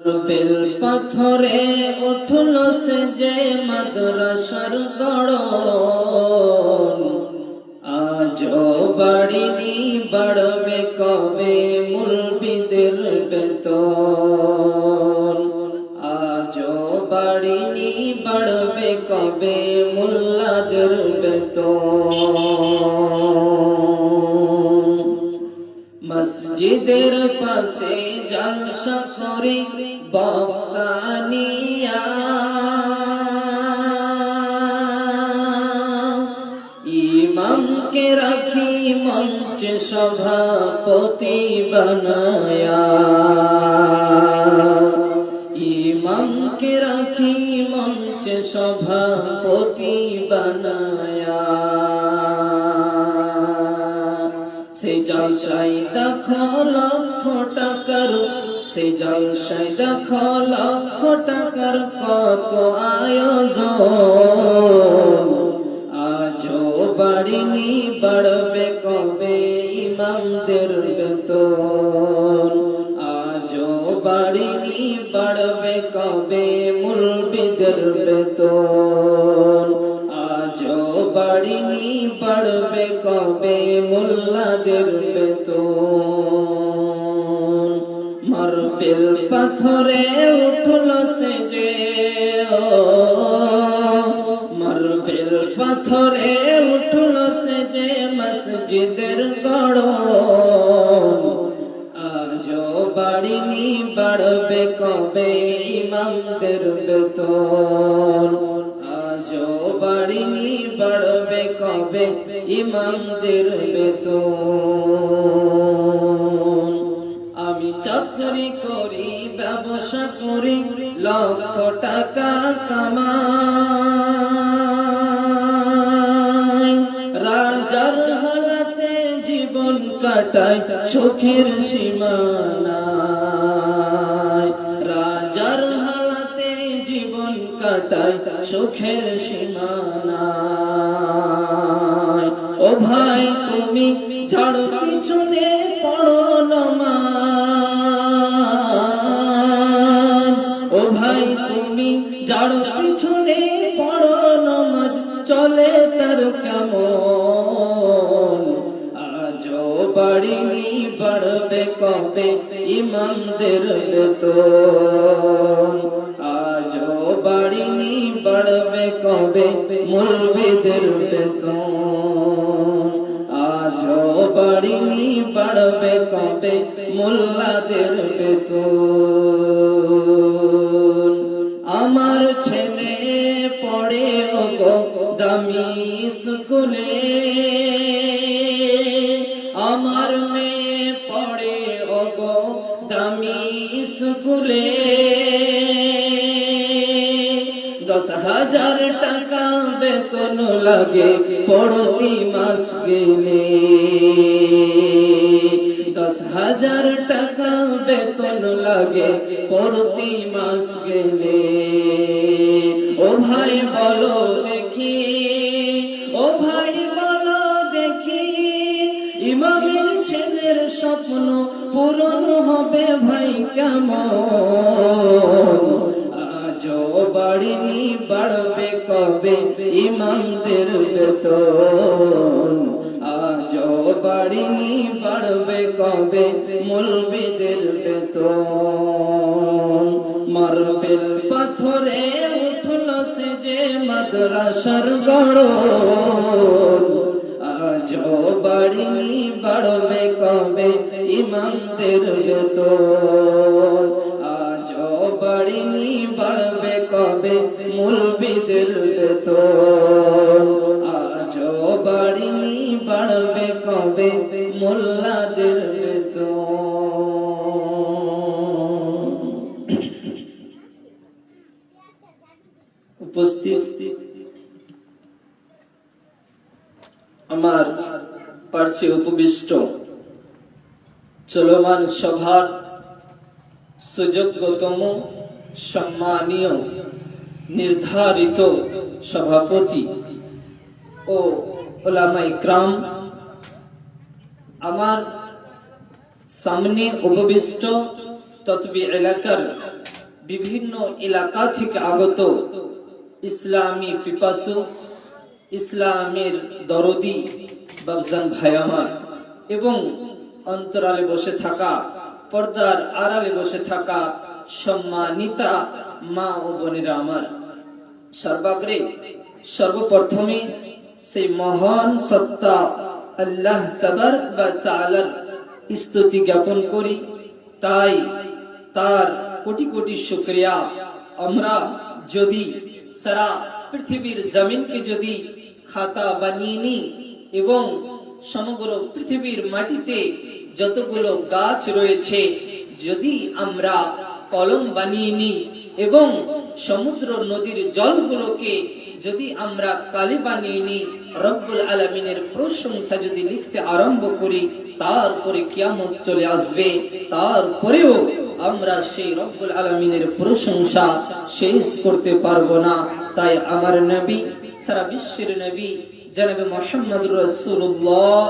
Bell পাথরে উঠল সে যে মাদ্রাসার গড়ন, আজও বাড়িনি বাড়বে কবে মুলবিদের বেতন, আজও বাড়িনি বাড়বে কবে মুল্লাদের বেতন। মসজিদের পাশে জলসা করি বক্তানিয়া, ইমামকে রাখি মঞ্চে সভাপতি বানায়া, ইমামকে রাখি মঞ্চে সভাপতি বানায়া। সে জলসায় দেখো লক্ষ টাকার, সে জলসায় দেখো লক্ষ টাকার কত আয়োজন, আজও বাড়িনি বাড়বে কবে ইমামদের বেতন, আজও বাড়িনি বাড়বে কবে মুলবিদের বেতন, আজও বাড়িনি বাড়বে কবে মুল্লাদের বেতন। মার্বেল পাথরে উঠল সে যে, মার্বেল পাথরে উঠল সে যে মসজিদের গড়ন, আজও বাড়িনি বাড়বে কবে ইমামদের বেতন, আজও বাড়িনি বাড়বে কবে ইমামদের বেতন। আমি চাকরি করি ব্যবসা করি লক্ষ টাকা কামাই, রাজার হালাতে জীবন কাটাই সুখের সীমানায়, রাজার হালাতে জীবন কাটাই সুখের সীমানায়। ও ভাই তুমি ঝড় পিছনে পড়ো নমাজ, ও ভাই তুমি ঝড় পিছনে পড়ো নমাজ, চলে তার কেমন, আজও বাড়িনি বাড়বে কবে ইমামদের বেতন, আজও বাড়িনি বাড়বে কবে মুলবিদের বেতন, আজও বাড়িনি বাড়বে কবে মুল্লাদের বেতন। আমার ছেলে পড়ে ওগো দামি স্কুলে, আমার মেয়ে পড়ে ওগো দামি স্কুলে, 10,000 টাকা বেতন লাগে প্রতি মাস গেলে, 10,000 টাকা বেতন লাগে প্রতি মাস গেলে। ও ভাই বলো দেখি, ও ভাই বলো দেখি, ইমামের ছেলের স্বপ্ন পূরণ হবে ভাই কেমন, আজও বাড়িনি বাড়বে কবে ইমামদের বেতন, আজও বাড়িনি বাড়বে কবে মুলবিদের বেতন। মার্বেল পাথরে উঠল সে যে মাদ্রাসার গড়ন, আজও বাড়িনি বাড়বে কবে ইমামদের বেতন, আজও বাড়িনি বাড়বে কবে মুলবিদের বেতন, আজও বাড়িনি বাড়বে কবে মুল্লাদের বেতন। উপস্থিত আমার পার্শ্বে উপবিষ্ট চলমান সভার সুযোগ্যতম সম্মানীয় নির্ধারিত সভাপতি ও উলামায়ে ইকরাম, আমার সামনে উপবিষ্ট ততবি এলাকার বিভিন্ন এলাকা থেকে আগত ইসলামী পিপাসু, ইসলামের দরদি বাবজান ভাই আমার, এবং অন্তরালে বসে থাকা, পর্দার আড়ালে বসে থাকা সম্মানিতা মা ও বোনেরা আমার, সর্বাগ্রে সর্বপ্রথমে সেই মহান সত্তা আল্লাহ তাবারক ওয়া তাআলার স্তুতি জ্ঞাপন করি। তাই তার কোটি কোটি শুকরিয়া। আমরা যদি সারা পৃথিবীর জমিনকে যদি খাতা বানিয়ে নিই এবং সমগ্র পৃথিবীর মাটিতে যতগুলো গাছ রয়েছে যদি আমরা কলম বানিয়ে নিই এবং সমুদ্র নদীর জলগুলোকে যদি আমরা কালি বানিয়ে নিই, রব্বুল আলামিনের প্রশংসা যদি লিখতে আরম্ভ করি, তারপরে কিয়ামত চলে আসবে, তারপরেও আমরা সেই রব্বুল আলামিনের প্রশংসা শেষ করতে পারবো না। তাই আমার নবী, সারা বিশ্বের নবী জনাবে মুহাম্মদুর রাসূলুল্লাহ,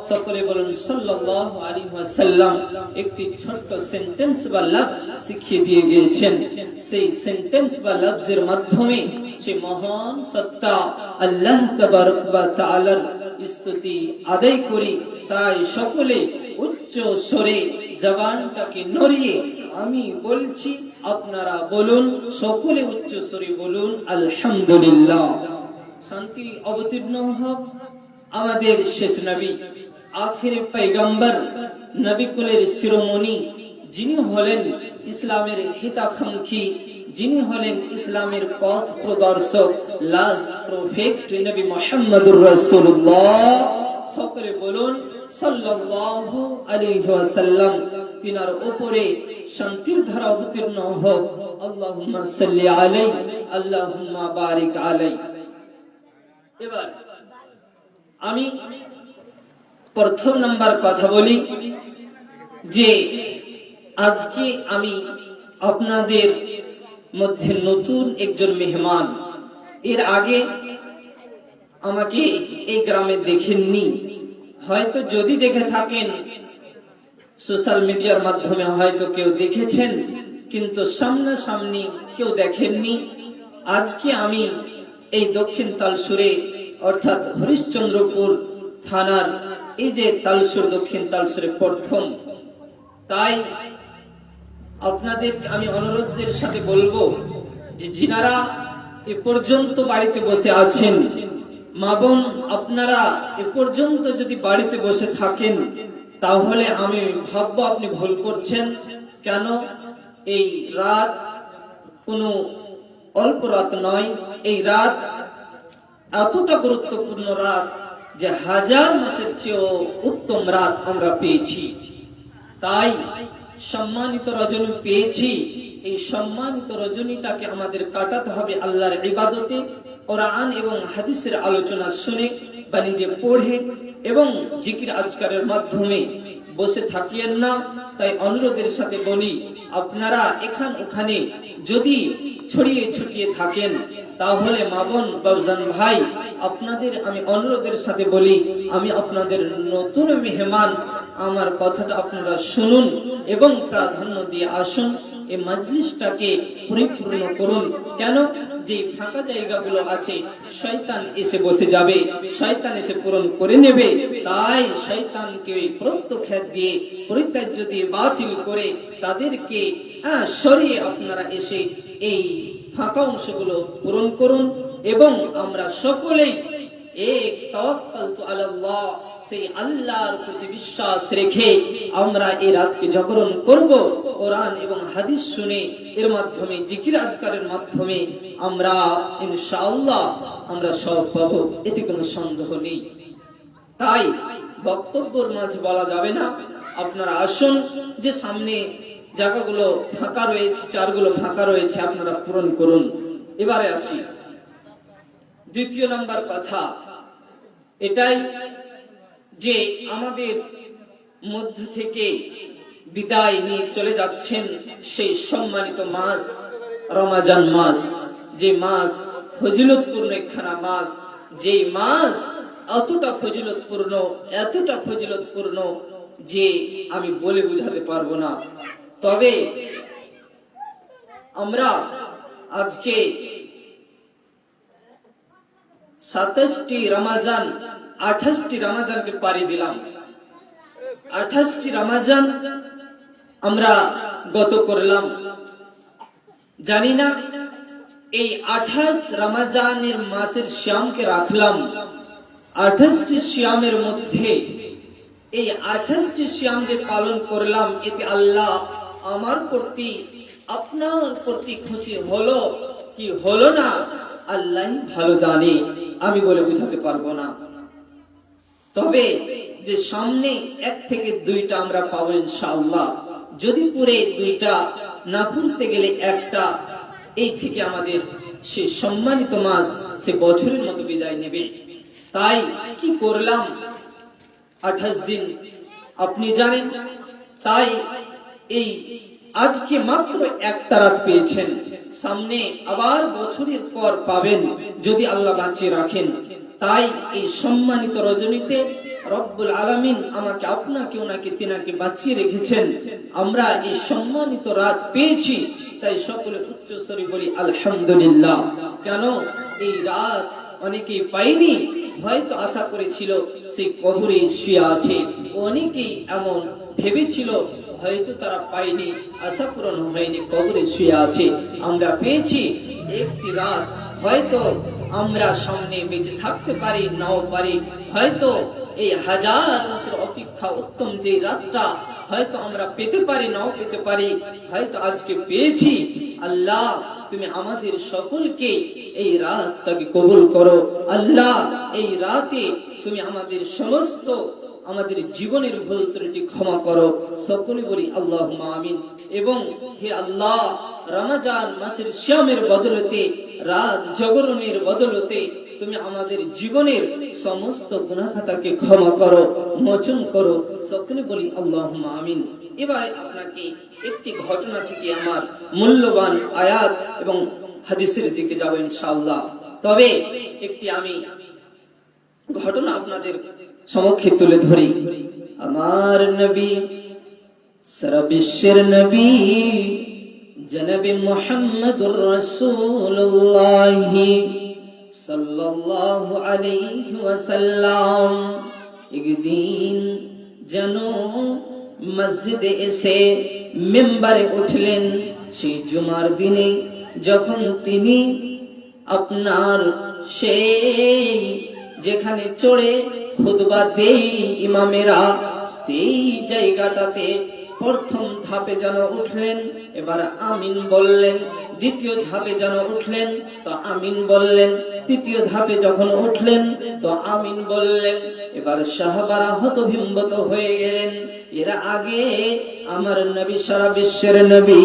সকলে বলুন সাল্লাল্লাহু আলাইহি ওয়াসাল্লাম, একটি ছোট্ট সেন্টেন্স বা লফজ শিখিয়ে দিয়ে গিয়েছেন। সেই সেন্টেন্স বা লফজের মাধ্যমে সেই মহান সত্তা আল্লাহ তাবারক ওয়া তাআলার স্তুতি আদায় করি। তাই সকলে উচ্চ স্বরে জবানটাকে নড়িয়ে আমি বলছি, আপনারা বলুন, সকলে উচ্চ স্বরে বলুন আলহামদুলিল্লাহ। শান্তি অবতীর্ণ হোক আমাদের শেষ নবী, আখিরে পয়গম্বর, নবী কুলের শিরোমণি, যিনি হলেন ইসলামের হিতাকাঙ্ক্ষী, যিনি হলেন ইসলামের পথ প্রদর্শক, লাস্ট প্রফেক্ট নবী মুহাম্মদুর রাসূলুল্লাহ, সকলে বলুন সাল্লাল্লাহু আলাইহি ওয়াসাল্লাম। তিনার উপরে শান্তির ধারা অবতীর্ণ হোক। আল্লাহুম্মা সাল্লি আলাইহি, আল্লাহুম্মা বারিক আলাইহি। এবার আমি প্রথম নাম্বার কথা বলি যে আজকে আমি আপনাদের মধ্যে নতুন একজন মেহমান। এর আগে আমাকে এই গ্রামে দেখেননি, হয়তো যদি দেখে থাকেন সোশ্যাল মিডিয়ার মাধ্যমে হয়তো কেউ দেখেছেন, কিন্তু সামনাসামনি কেউ দেখেননি। আজকে আমি এই দক্ষিণ তালসুরে অর্থাৎ হরিশ্চন্দ্রপুর থানার এই যে তালসুর, দক্ষিণ তালসুরে প্রথম। তাই আপনাদের আমি অনুরোধের সাথে বলবো যে যিনারা এ পর্যন্ত বাড়িতে বসে আছেন, মা বোন আপনারা এ পর্যন্ত যদি বাড়িতে বসে থাকেন, তাহলে আমি ভাববো আপনি ভুল করছেন। কেন? এই রাত কোনো অল্প রাত নয়, এই রাত এতটা গুরুত্বপূর্ণ রাত যে হাজার মাসের চেয়েও উত্তম রাত আমরা পেয়েছি। তাই সম্মানিত রজনী পেয়েছি, এই সম্মানিত রজনীটাকে আমাদের কাটাতে হবে আল্লাহর ইবাদতে, কোরআন এবং হাদিসের আলোচনা শুনে বা নিজে পড়ে এবং জিকির আজকারের মাধ্যমে বসে থাকিয়েন না। তাই অনুরোধের সাথে বলি, আপনারা এখান ওখানে যদি ছড়িয়ে ছড়িয়ে থাকেন, তাহলে মা বোন বাবজান ভাই, আপনাদের আমি অনুরোধের সাথে বলি, আমি আপনাদের নতুন মেহমান, আমার কথাটা আপনারা শুনুন এবং প্রাধান্য দিয়ে আসুন। এই মজলিসটাকে পরিপূর্ণ করুন। কেন? যে ফাঁকা জায়গাগুলো আছে শয়তান এসে বসে যাবে, শয়তান এসে পূরণ করে নেবে। তাই শয়তানকে প্রত্যক্ষাত দিয়ে, পরিত্যাজ্য দিয়ে, বাতিল করে তাদেরকে সরিয়ে আপনারা এসে এই ফাঁকা অংশগুলো পূরণ করুন এবং আমরা সকলেই এক তাওয়াক্কালতু আলাল্লাহ, সেই আল্লাহর প্রতি বিশ্বাস রেখে আমরা এই রাতকে জাগরণ করব। কোরআন এবং হাদিস শুনে এর মাধ্যমে, জিকির আজকারের মাধ্যমে আমরা ইনশাআল্লাহ আমরা সব পাবো, এতে কোনো সন্দেহ নেই। তাই বক্তব্যের মাঝে বলা যাবে না, আপনারা আসুন, যে সামনে জায়গাগুলো ফাঁকা রয়েছে, চারগুলো ফাঁকা রয়েছে, আপনারা পূরণ করুন। এবারে আসি দ্বিতীয় নাম্বার কথা, এটাই যে আমাদের মধ্য থেকে বিদায় নিয়ে চলে যাচ্ছেন সেই সম্মানিত মাস রমজান মাস, যে মাস ফজিলতপূর্ণ একখানা মাস, যে মাস এতটা ফজিলতপূর্ণ, এতটা ফজিলতপূর্ণ যে আমি বলে বুঝাতে পারবো না। তবে আমরা আজকে 27টি রমজান 28টি রমজানকে পাড়ি দিলাম। 28টি রমজান আমরা গত করলাম। জানি না এই 28 রমজানের মাসের সিয়ামকে রাখলাম। 28টি সিয়ামের মধ্যে এই 28টি সিয়াম যে পালন করলাম, এতে আল্লাহ আমার প্রতি আপনার প্রতি খুশি হলো কি হলো না, আল্লাহই ভালো জানে, আমি বলে বুঝাতে পারবো না। তবে যে সামনে 1 থেকে 2টা আমরা পাবো ইনশাআল্লাহ। যদি পুরে 2টা না পড়তে গেলে 1টা, এই থেকে আমাদের সে সম্মানিত মাস সে বছরের মতো বিদায় নেবে। তাই কি করলাম 28 দিন আপনি জানেন। তাই এই আজকে মাত্র 1টা রাত পেয়েছেন, সামনে আবার বছরের পর পাবেন যদি আল্লাহ বাঁচিয়ে রাখেন। তাই এই সম্মানিত রজনীতে রব্বুল আলামিন আমাকে আপনাকে ওনাকে তিনাকে বাঁচিয়ে রেখেছেন। আমরা এই সম্মানিত রাত পেয়েছি, তাই সকলে উচ্চ স্বরে বলি আলহামদুলিল্লাহ। কেন এই রাত অনেকেই পাইনি, হয়তো আশা করেছিল সেই কবরে শুয়ে আছে, অনেকেই এমন ভেবেছিল হয়তো তারা পায়নি, আশা পূরণ হয়নি, কবরে শুয়ে আছে। আমরা পেয়েছি একটি রাত, হয়তো আমরা সামনে বেঁচে থাকতে পারি নাও পারি, হয়তো এই 1000 বছর অপেক্ষা উত্তম যে রাতটা হয়তো আমরা পেতে পারি নাও পেতে পারি, হয়তো আজকে পেয়েছি। আল্লাহ তুমি আমাদের সকলকে এই রাতটাকে কবুল করো। আল্লাহ এই রাতে তুমি আমাদের সমস্ত আমাদের জীবনের ভুল ত্রুটি ক্ষমা করো। সকলে বলি আল্লাহুম্মা আমিন। এবং হে আল্লাহ, রমজান মাসের সিয়ামের বদলতে, রাত জাগরণের বদলতে তুমি আমাদের জীবনের সমস্ত গুনাহ খাতাকে ক্ষমা করো, মোচন করো। সকলে বলি আল্লাহুম্মা আমিন। এবার আপনাকে একটি ঘটনা থেকে আমার মূল্যবান আয়াত এবং হাদিসের দিকে যাব ইনশাআল্লাহ। তবে একটি আমি ঘটনা আপনাদের সমক্ষে তুলে ধরি। আমার নবী, সারা বিশ্বের নবী জনাবে মুহাম্মদুর রাসূলুল্লাহ সাল্লাল্লাহু আলাইহি ওয়াসাল্লাম একদিন যেন মসজিদে এসে মিম্বারে উঠলেন। সেই জুমার দিনে যখন তিনি আপনার সেই যেখানে চড়ে খুতবা দেই ইমামেরা, সেই জায়গাটাতে প্রথম ধাপে যেন উঠলেন, এবার আমিন বললেন। দ্বিতীয় ধাপে যেন উঠলেন তো আমিন বললেন। তৃতীয় ধাপে যখন উঠলেন তো আমিন বললেন। এবার সাহাবারা হতভম্ব হয়ে গেলেন। এর আগে আমার নবী, সারা বিশ্বের নবী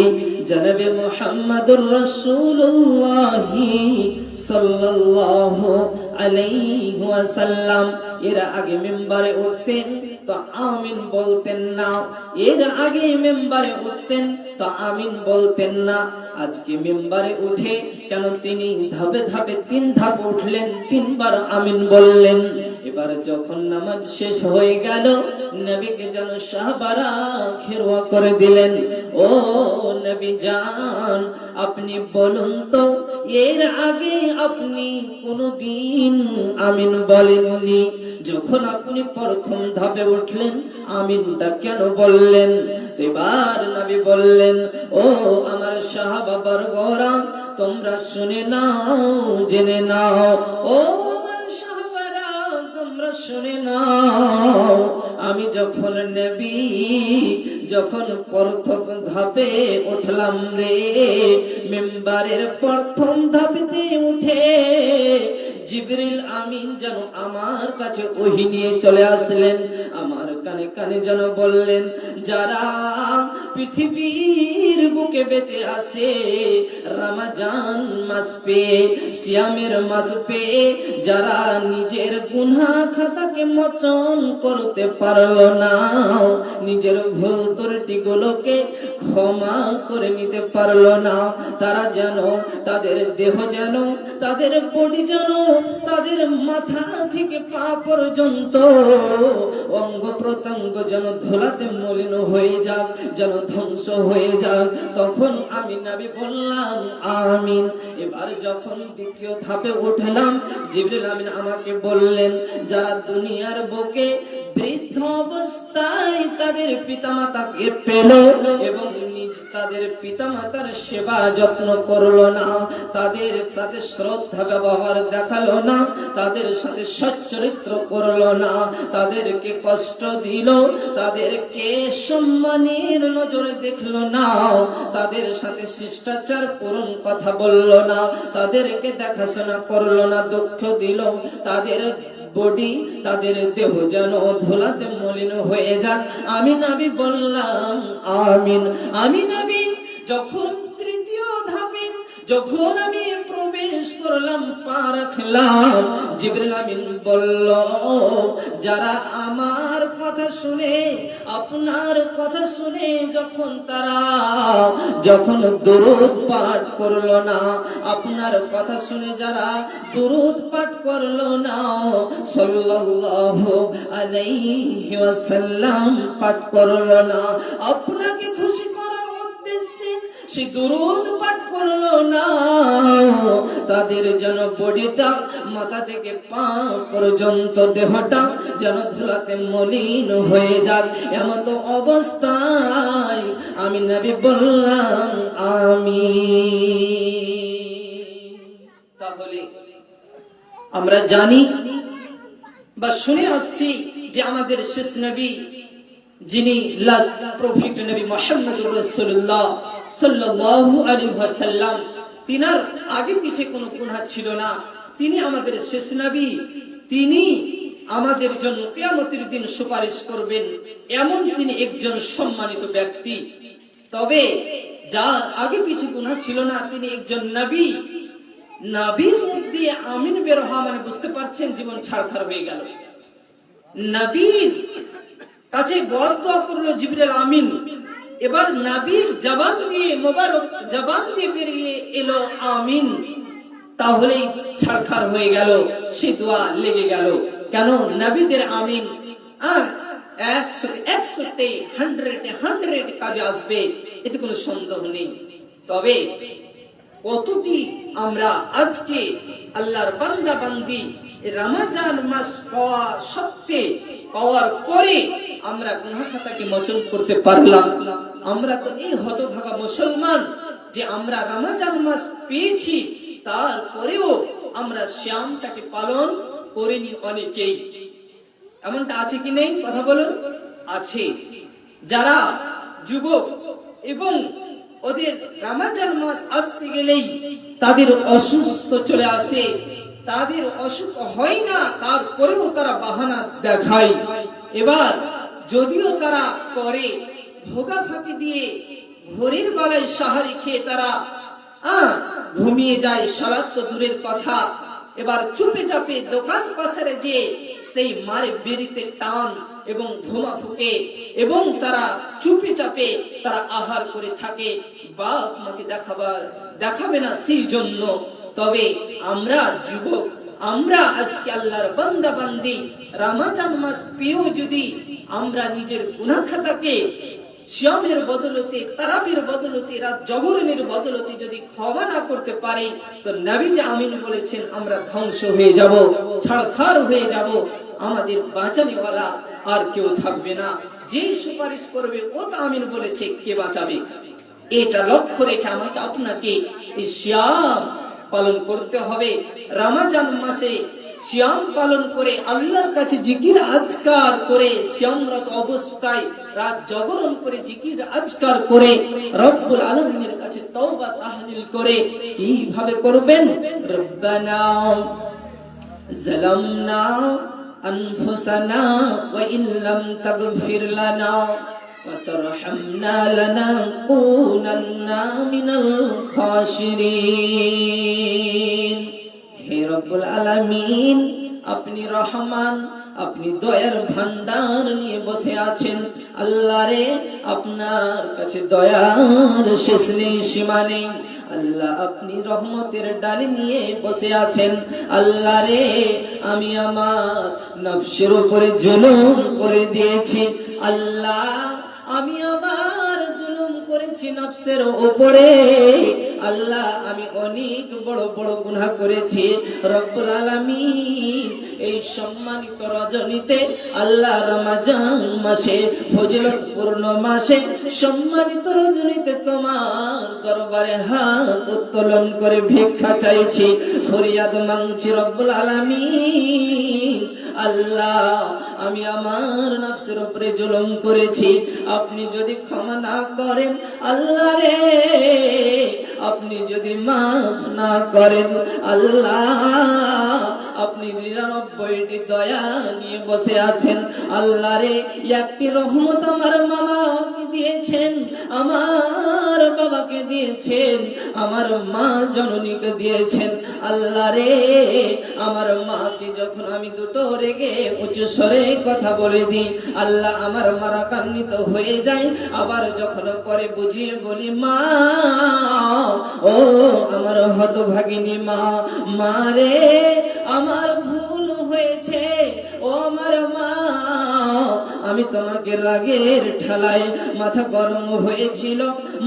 জনাবে মুহাম্মদুর রাসূলুল্লাহ সাল্লাল্লাহু আলাইহি ওয়াসাল্লাম এর আগে মিম্বারে উঠতেন তো আমিন বলতেন না। এর আগে মিম্বারে উঠতেন তো আমিন বলতেন না। আজকে মিম্বারে উঠে কেন তিনি ধাপে ধাপে 3 ধাপ উঠলেন, 3 বার আমিন বললেন। এবার যখন নামাজ শেষ হয়ে গেল, নবীকে যেন সাহাবারা ঘেরোয়া করে দিলেন। ও নবী জান, আপনি বলুন তো এর আগে আপনি কোনদিন আমিন বলেননি, যখন আপনি প্রথম ধাপে উঠলেন আমিনটা কেন বললেন? এবার নবী বললেন, ও আমার সাহাবা বর্গরা, তোমরা শুনে নাও, জেনে নাও। ও আমার সাহাবারা, তোমরা শুনে নাও। আমি যখন নবী, যখন প্রথম ধাপে উঠলাম রে, মিম্বারের প্রথম ধাপেতে উঠে জিবরিল আমিন যেন আমার কাছে ওহী নিয়ে চলে আসলেন। আমার কানে কানে যেন বললেন, যারা পৃথিবীর বুকে বেঁচে আছে রমজান মাস পেয়ে, সিয়ামের মাস পেয়ে, যারা নিজের গুনাহ খাতাকে মোচন করতে পারলো না, নিজের ভুল ত্রুটিগুলোকে ক্ষমা করে নিতে পারলো না। তারা যেন তাদের দেহ যেন তাদের বডি যেন তাদের মাথা থেকে পা পর্যন্ত অঙ্গ প্রত্যঙ্গ যেন ধুলাতে মলিন হয়ে যাক, যেন ধ্বংস হয়ে যাক। তখন আমি নবী বললাম আমিন। এবার যখন দ্বিতীয় ধাপে উঠলাম, জিবরিল আমিন আমাকে বললেন, যারা দুনিয়ার বুকে বৃদ্ধ অবস্থায় তাদের পিতামাতাকে পেল এবং নিজ তাদের পিতামাতার সেবা যত্ন করলো না, তাদের সাথে শ্রদ্ধা ব্যবহার দেখালো না, তাদের সাথে সচ্চরিত্র করলো না, তাদেরকে কষ্ট দিল, তাদেরকে সম্মানের নজরে দেখলো না, তাদের সাথে শিষ্টাচার পূরণ কথা বললো না, তাদেরকে দেখাশোনা করলো না, দুঃখ দিল, তাদের বডি তাদের দেহ যেন ধুলাতে মলিন হয়ে যাক। আমি নবী বললাম আমিন। আমি নবী যখন তৃতীয় ধাপে যখন আমি প্রবেশ করলাম, পা রাখলাম, জিবরিল আমিন বলল, যারা আমার কথা শুনে আপনার কথা শুনে যখন দরুদ পাঠ করলো না, আপনার কথা শুনে যারা দরুদ পাঠ করলো না, সাল্লাল্লাহু আলাইহি ওয়াসাল্লাম পাঠ করলো না, আপনাকে খুশি করার উদ্দেশ্যে সে দরুদ পাঠ করলো না, তাদের যেন বডিটা মাথা থেকে পা পর্যন্ত দেহটা যেন ধুলাতে মলিন হয়ে যাক। এমন তো অবস্থায় আমি নবী বললাম আমিন। তাহলে আমরা জানি বা শুনে আসছি যে আমাদের শেষ নবী, যিনি লাস্ট প্রফেট নবী মুহাম্মদুর রাসূলুল্লাহ সাল্লাল্লাহু আলাইহি ওয়াসাল্লাম, তিনার আগে পিছে কোনো গুনাহ ছিল না, তিনি আমাদের শেষ নবী, তিনি আমাদের জন্য কিয়ামতের দিন সুপারিশ করবেন, এমন তিনি একজন সম্মানিত ব্যক্তি। তবে যার আগে পিছে গুনাহ ছিল না, তিনি একজন নবী। নবীর মুখ দিয়ে আমিন বের হওয়া মানে বুঝতে পারছেন জীবন ছাড়খাড় হয়ে গেল। নবীর কাছে বদদুয়া করলো জিবরিল আমিন, এবার নবীর জবান দিয়ে মোবারক জবান দিয়ে বেরিয়ে এলো আমিন, তাহলেই ছাড়খাড় হয়ে গেল, সে দোয়া লেগে গেল। কেন? নবীদের আমিন 100 কাজে আসবে, এতে কোনো সন্দেহ নেই। তবে কতটি আমরা আজকে আল্লাহর বান্দা বান্দি রমজান মাস পাওয়া সত্ত্বে পাওয়ার পরে আমরা গুনাহ খাতাকে মোচন করতে পারলাম? আমরা তো এই হতভাগা মুসলমান যে আমরা রমজান মাস পেয়েছি, তারপরেও আমরা শ্যামটাকে পালন করিনি অনেকেই। এমনটা আছে কি নেই? কথা বলুন। আছে। যারা যুবক এবং ওদের রমজান মাস আসতে গেলেই তাদের অসুস্থ চলে আসে, তাদের অসুখ হয় না, তারপরেও তারা বাহানা দেখায়। এবার যদিও তারা করে ভোগা ফাঁকি দিয়ে ভোরের বেলায় সাহারি খেয়ে তারা ঘুমিয়ে যায়, সালাত তো দূরের কথা। এবার চুপে চাপে দোকান পাশারে যে সেই মারে বেরিতে টান এবং ধোঁয়া ফুকে এবং তারা চুপে চাপে তারা আহার করে থাকে, বাপ মাকে দেখাবে না সেই জন্য। তবে আমরা যুবক, আমরা আজকে আল্লাহর বান্দা বান্দি, রমজান মাস পেয়েও যদি আমরা নিজের গুনাহ খাতাকে সিয়ামের বদলতে, তারাবির বদলতে, রাত জাগরণের বদলতে যদি ক্ষমা না করতে পারি, তো নবী যে আমিন বলেছেন আমরা ধ্বংস হয়ে যাব, ছাড়খাড় হয়ে যাব, আমাদের বাঁচানেওয়ালা আর কেউ থাকবে না। যে সুপারিশ করবে ও তো আমিন বলেছে, কে বাঁচাবে? এটা লক্ষ্য রেখে আমাকে আপনাকে এই সিয়াম পালন করতে হবে। রমজান মাসে সিয়াম পালন করে আল্লাহর কাছে জিকির আজকার করে, সিয়ামরত অবস্থায় রাত জাগরণ করে জিকির আজকার করে রব্বুল আলামিনের কাছে তওবা তাহলিল করে কিভাবে করবেন? রব্বানা যালামনা আনফুসানা ওয়া ইল্লাম তাগফির লানা ওয়া তারহামনা লানাকুনান্না মিনাল খাসিরিন। হে রব্বুল আলামিন, আপনি রহমান, আপনি দয়ার ভান্ডার নিয়ে বসে আছেন। আল্লাহ রে, আপনার কাছে দয়ার শেষ নেই, সীমা নেই। আল্লাহ, আপনি রহমতের ডালি নিয়ে বসে আছেন। আল্লাহ রে, আমি আমার নফসের উপরে জুলুম করে দিয়েছি। আল্লাহ, আমি আমার জুলুম করেছি নফসের উপরে। আল্লাহ, আমি অনেক বড় বড় গুনাহ করেছি। রব্বুল আলামিন, এই সম্মানিত রজনীতে, আল্লাহ রমজান মাসে, ফজিলতপূর্ণ মাসে, সম্মানিত রজনীতে তোমার দরবারে হাত উত্তোলন করে ভিক্ষা চাইছি, ফরিয়াদ মাংছি রব্বুল আলামিন। আল্লাহ, আমি আমার নফসের উপরে জুলুম করেছি, আপনি যদি ক্ষমা না করেন, আল্লাহ রে, আপনি যদি মাফ না করেন, আল্লাহ, আপনি 99টি দয়া নিয়ে বসে আছেন। আল্লাহ রে, একটি রহমত আমার মামাকে দিয়েছেন, আমার বাবাকে দিয়েছেন, আমার মা জননীকে দিয়েছেন। আল্লাহ রে, আমার মাকে যখন আমি দুটো রেগে উঁচু স্বরে কথা বলে দিই, আল্লাহ, আমার মা রাগান্বিত হয়ে যায়। আবার যখন পরে বুঝিয়ে বলি, মা, ও আমার হতভাগিনী মা, মা রে, আমার ভুল হয়েছে, ও আমার মা, আমি তোমাকে রাগের ঠেলায় মাথা গরম হয়েছিল,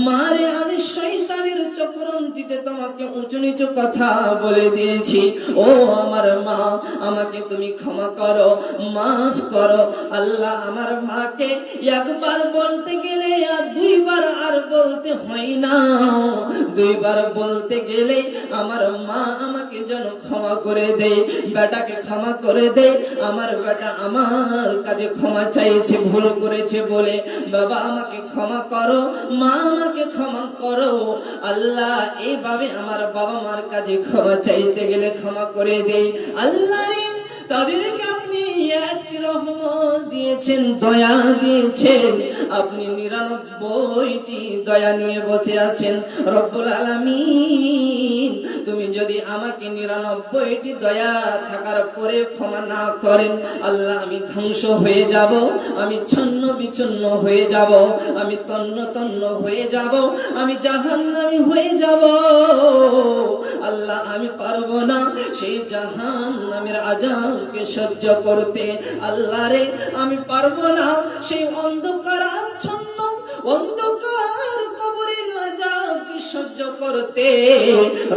মারে, আমি শয়তানের চক্রান্তিতে তোমাকে উঁচু নিচু কথা বলে দিয়েছি। ও আমার মা, আমাকে তুমি ক্ষমা করো, মাফ করো। আল্লাহ, আমার মাকে একবার বলতে গেলে আর দুইবার আর বলতে হয় না, দুইবার বলতে গেলে আমার মা আমাকে যেন ক্ষমা করে দেয়। বেটাকে ক্ষমা করে দেয়, আমার বেটা আমার কাছে ক্ষমা চাইছে ভুল করেছে বলে, বাবা আমাকে ক্ষমা করো, মা আমাকে ক্ষমা করো। আল্লাহ, এইভাবে আমার বাবা মার কাছে ক্ষমা চাইতে গেলে ক্ষমা করে দেয়। আল্লাহ রে, তাদেরকে আপনি একটি রহমত দিয়েছেন, দয়া দিয়েছেন, আপনি 99টি দয়া নিয়ে বসে আছেন। রব্বুল আলামিন, তুমি যদি আমাকে 99টি দয়া থাকার পরে ক্ষমা না করেন, আল্লাহ, আমি ধ্বংস হয়ে যাব, আমি ছন্ন বিচ্ছন্ন হয়ে যাব, আমি তন্ন তন্ন হয়ে যাব, আমি জাহান্নামী হয়ে যাব। আল্লাহ, আমি পারবো না সেই জাহান্নামের আযাবকে সহ্য করতে। আল্লাহ রে, আমি পারবো না সেই অন্ধকারাচ্ছন্ন অন্ধকার কবরের আযাবকে সহ্য করতে।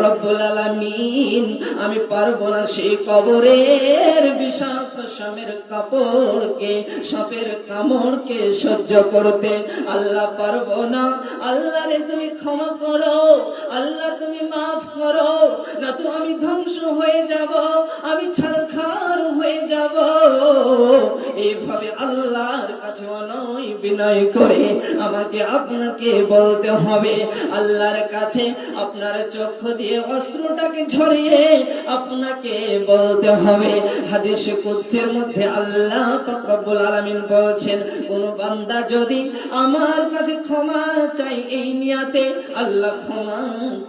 রব্বুল আলামিন, আমি পারবো না সেই কবরের বিষাক্ত সাপের কাপড়কে, সাপের কামড়কে সহ্য করতে। আল্লাহ, পারবো না। আল্লাহ রে, তুমি ক্ষমা করো, আল্লাহ, তুমি মাফ করো, না তো আমি ধ্বংস হয়ে যাব, আমি ছাড়খাড় হয়ে যাব। এইভাবে আল্লাহর কাছে অনয় বিনয় করে আমাকে আপনাকে বলতে হবে। আল্লাহর কাছে আপনার চক্ষু দিয়ে অশ্রুটাকে ঝরিয়ে আপনাকে বলতে হবে। হাদিসে কুদসির মধ্যে আল্লাহ পাক রব্বুল আলামিন বলছেন, কোন বান্দা যদি আমার কাছে ক্ষমা চাই এই নিয়াতে, আল্লাহ ক্ষমা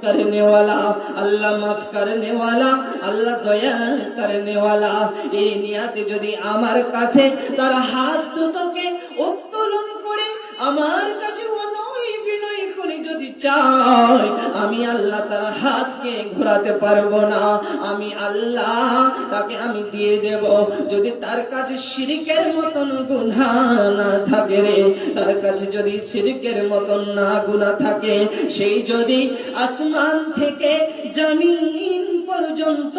করনে ওয়ালা, আল্লাহ মাফ করনে ওয়ালা, আল্লাহ দয়া করনে ওয়ালা, এই নিয়াতে যদি আমার কাছে তার হাত দুটোকে উত্তোলন করে আমার কাছে অনয় বিনয় করে যদি চাই, আমি আল্লাহ তার হাতকে ঘোরাতে পারবো না, আমি আল্লাহ তাকে আমি দিয়ে দেব। যদি তার কাছে শিরকের মতন গুনাহ না থাকে রে, তার কাছে যদি শিরকের মতন না গুনাহ থাকে, সেই যদি আসমান থেকে জমিন পর্যন্ত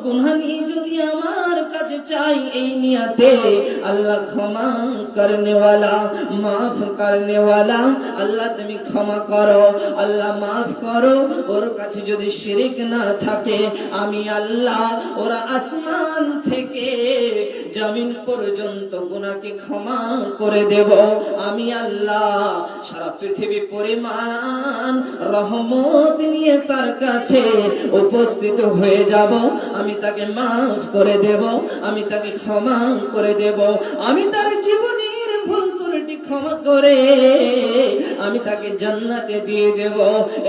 গুনাহ নিয়ে যদি আমার কাছে চাই এই নিয়াতে, আল্লাহ ক্ষমা করনে ওয়ালা, মাফ করনে ওয়ালা, আল্লাহ তুমি ক্ষমা করো, আল্লাহ মাফ করো। ওর কাছে যদি শিরক না থাকে, আমি আল্লাহ ওরা আসমান থেকে জমিন পর্যন্ত গুনাহকে ক্ষমা করে দেব। আমি আল্লাহ সারা পৃথিবী পরিমাণ রহমত নিয়ে তার কাছে উপস্থিত হয়ে যাব, আমি তাকে মাফ করে দেব, আমি তাকে ক্ষমা করে দেব, আমি তার জীবনের ভুল ত্রুটি ক্ষমা করে আমি তাকে জান্নাতে দিয়ে দেব।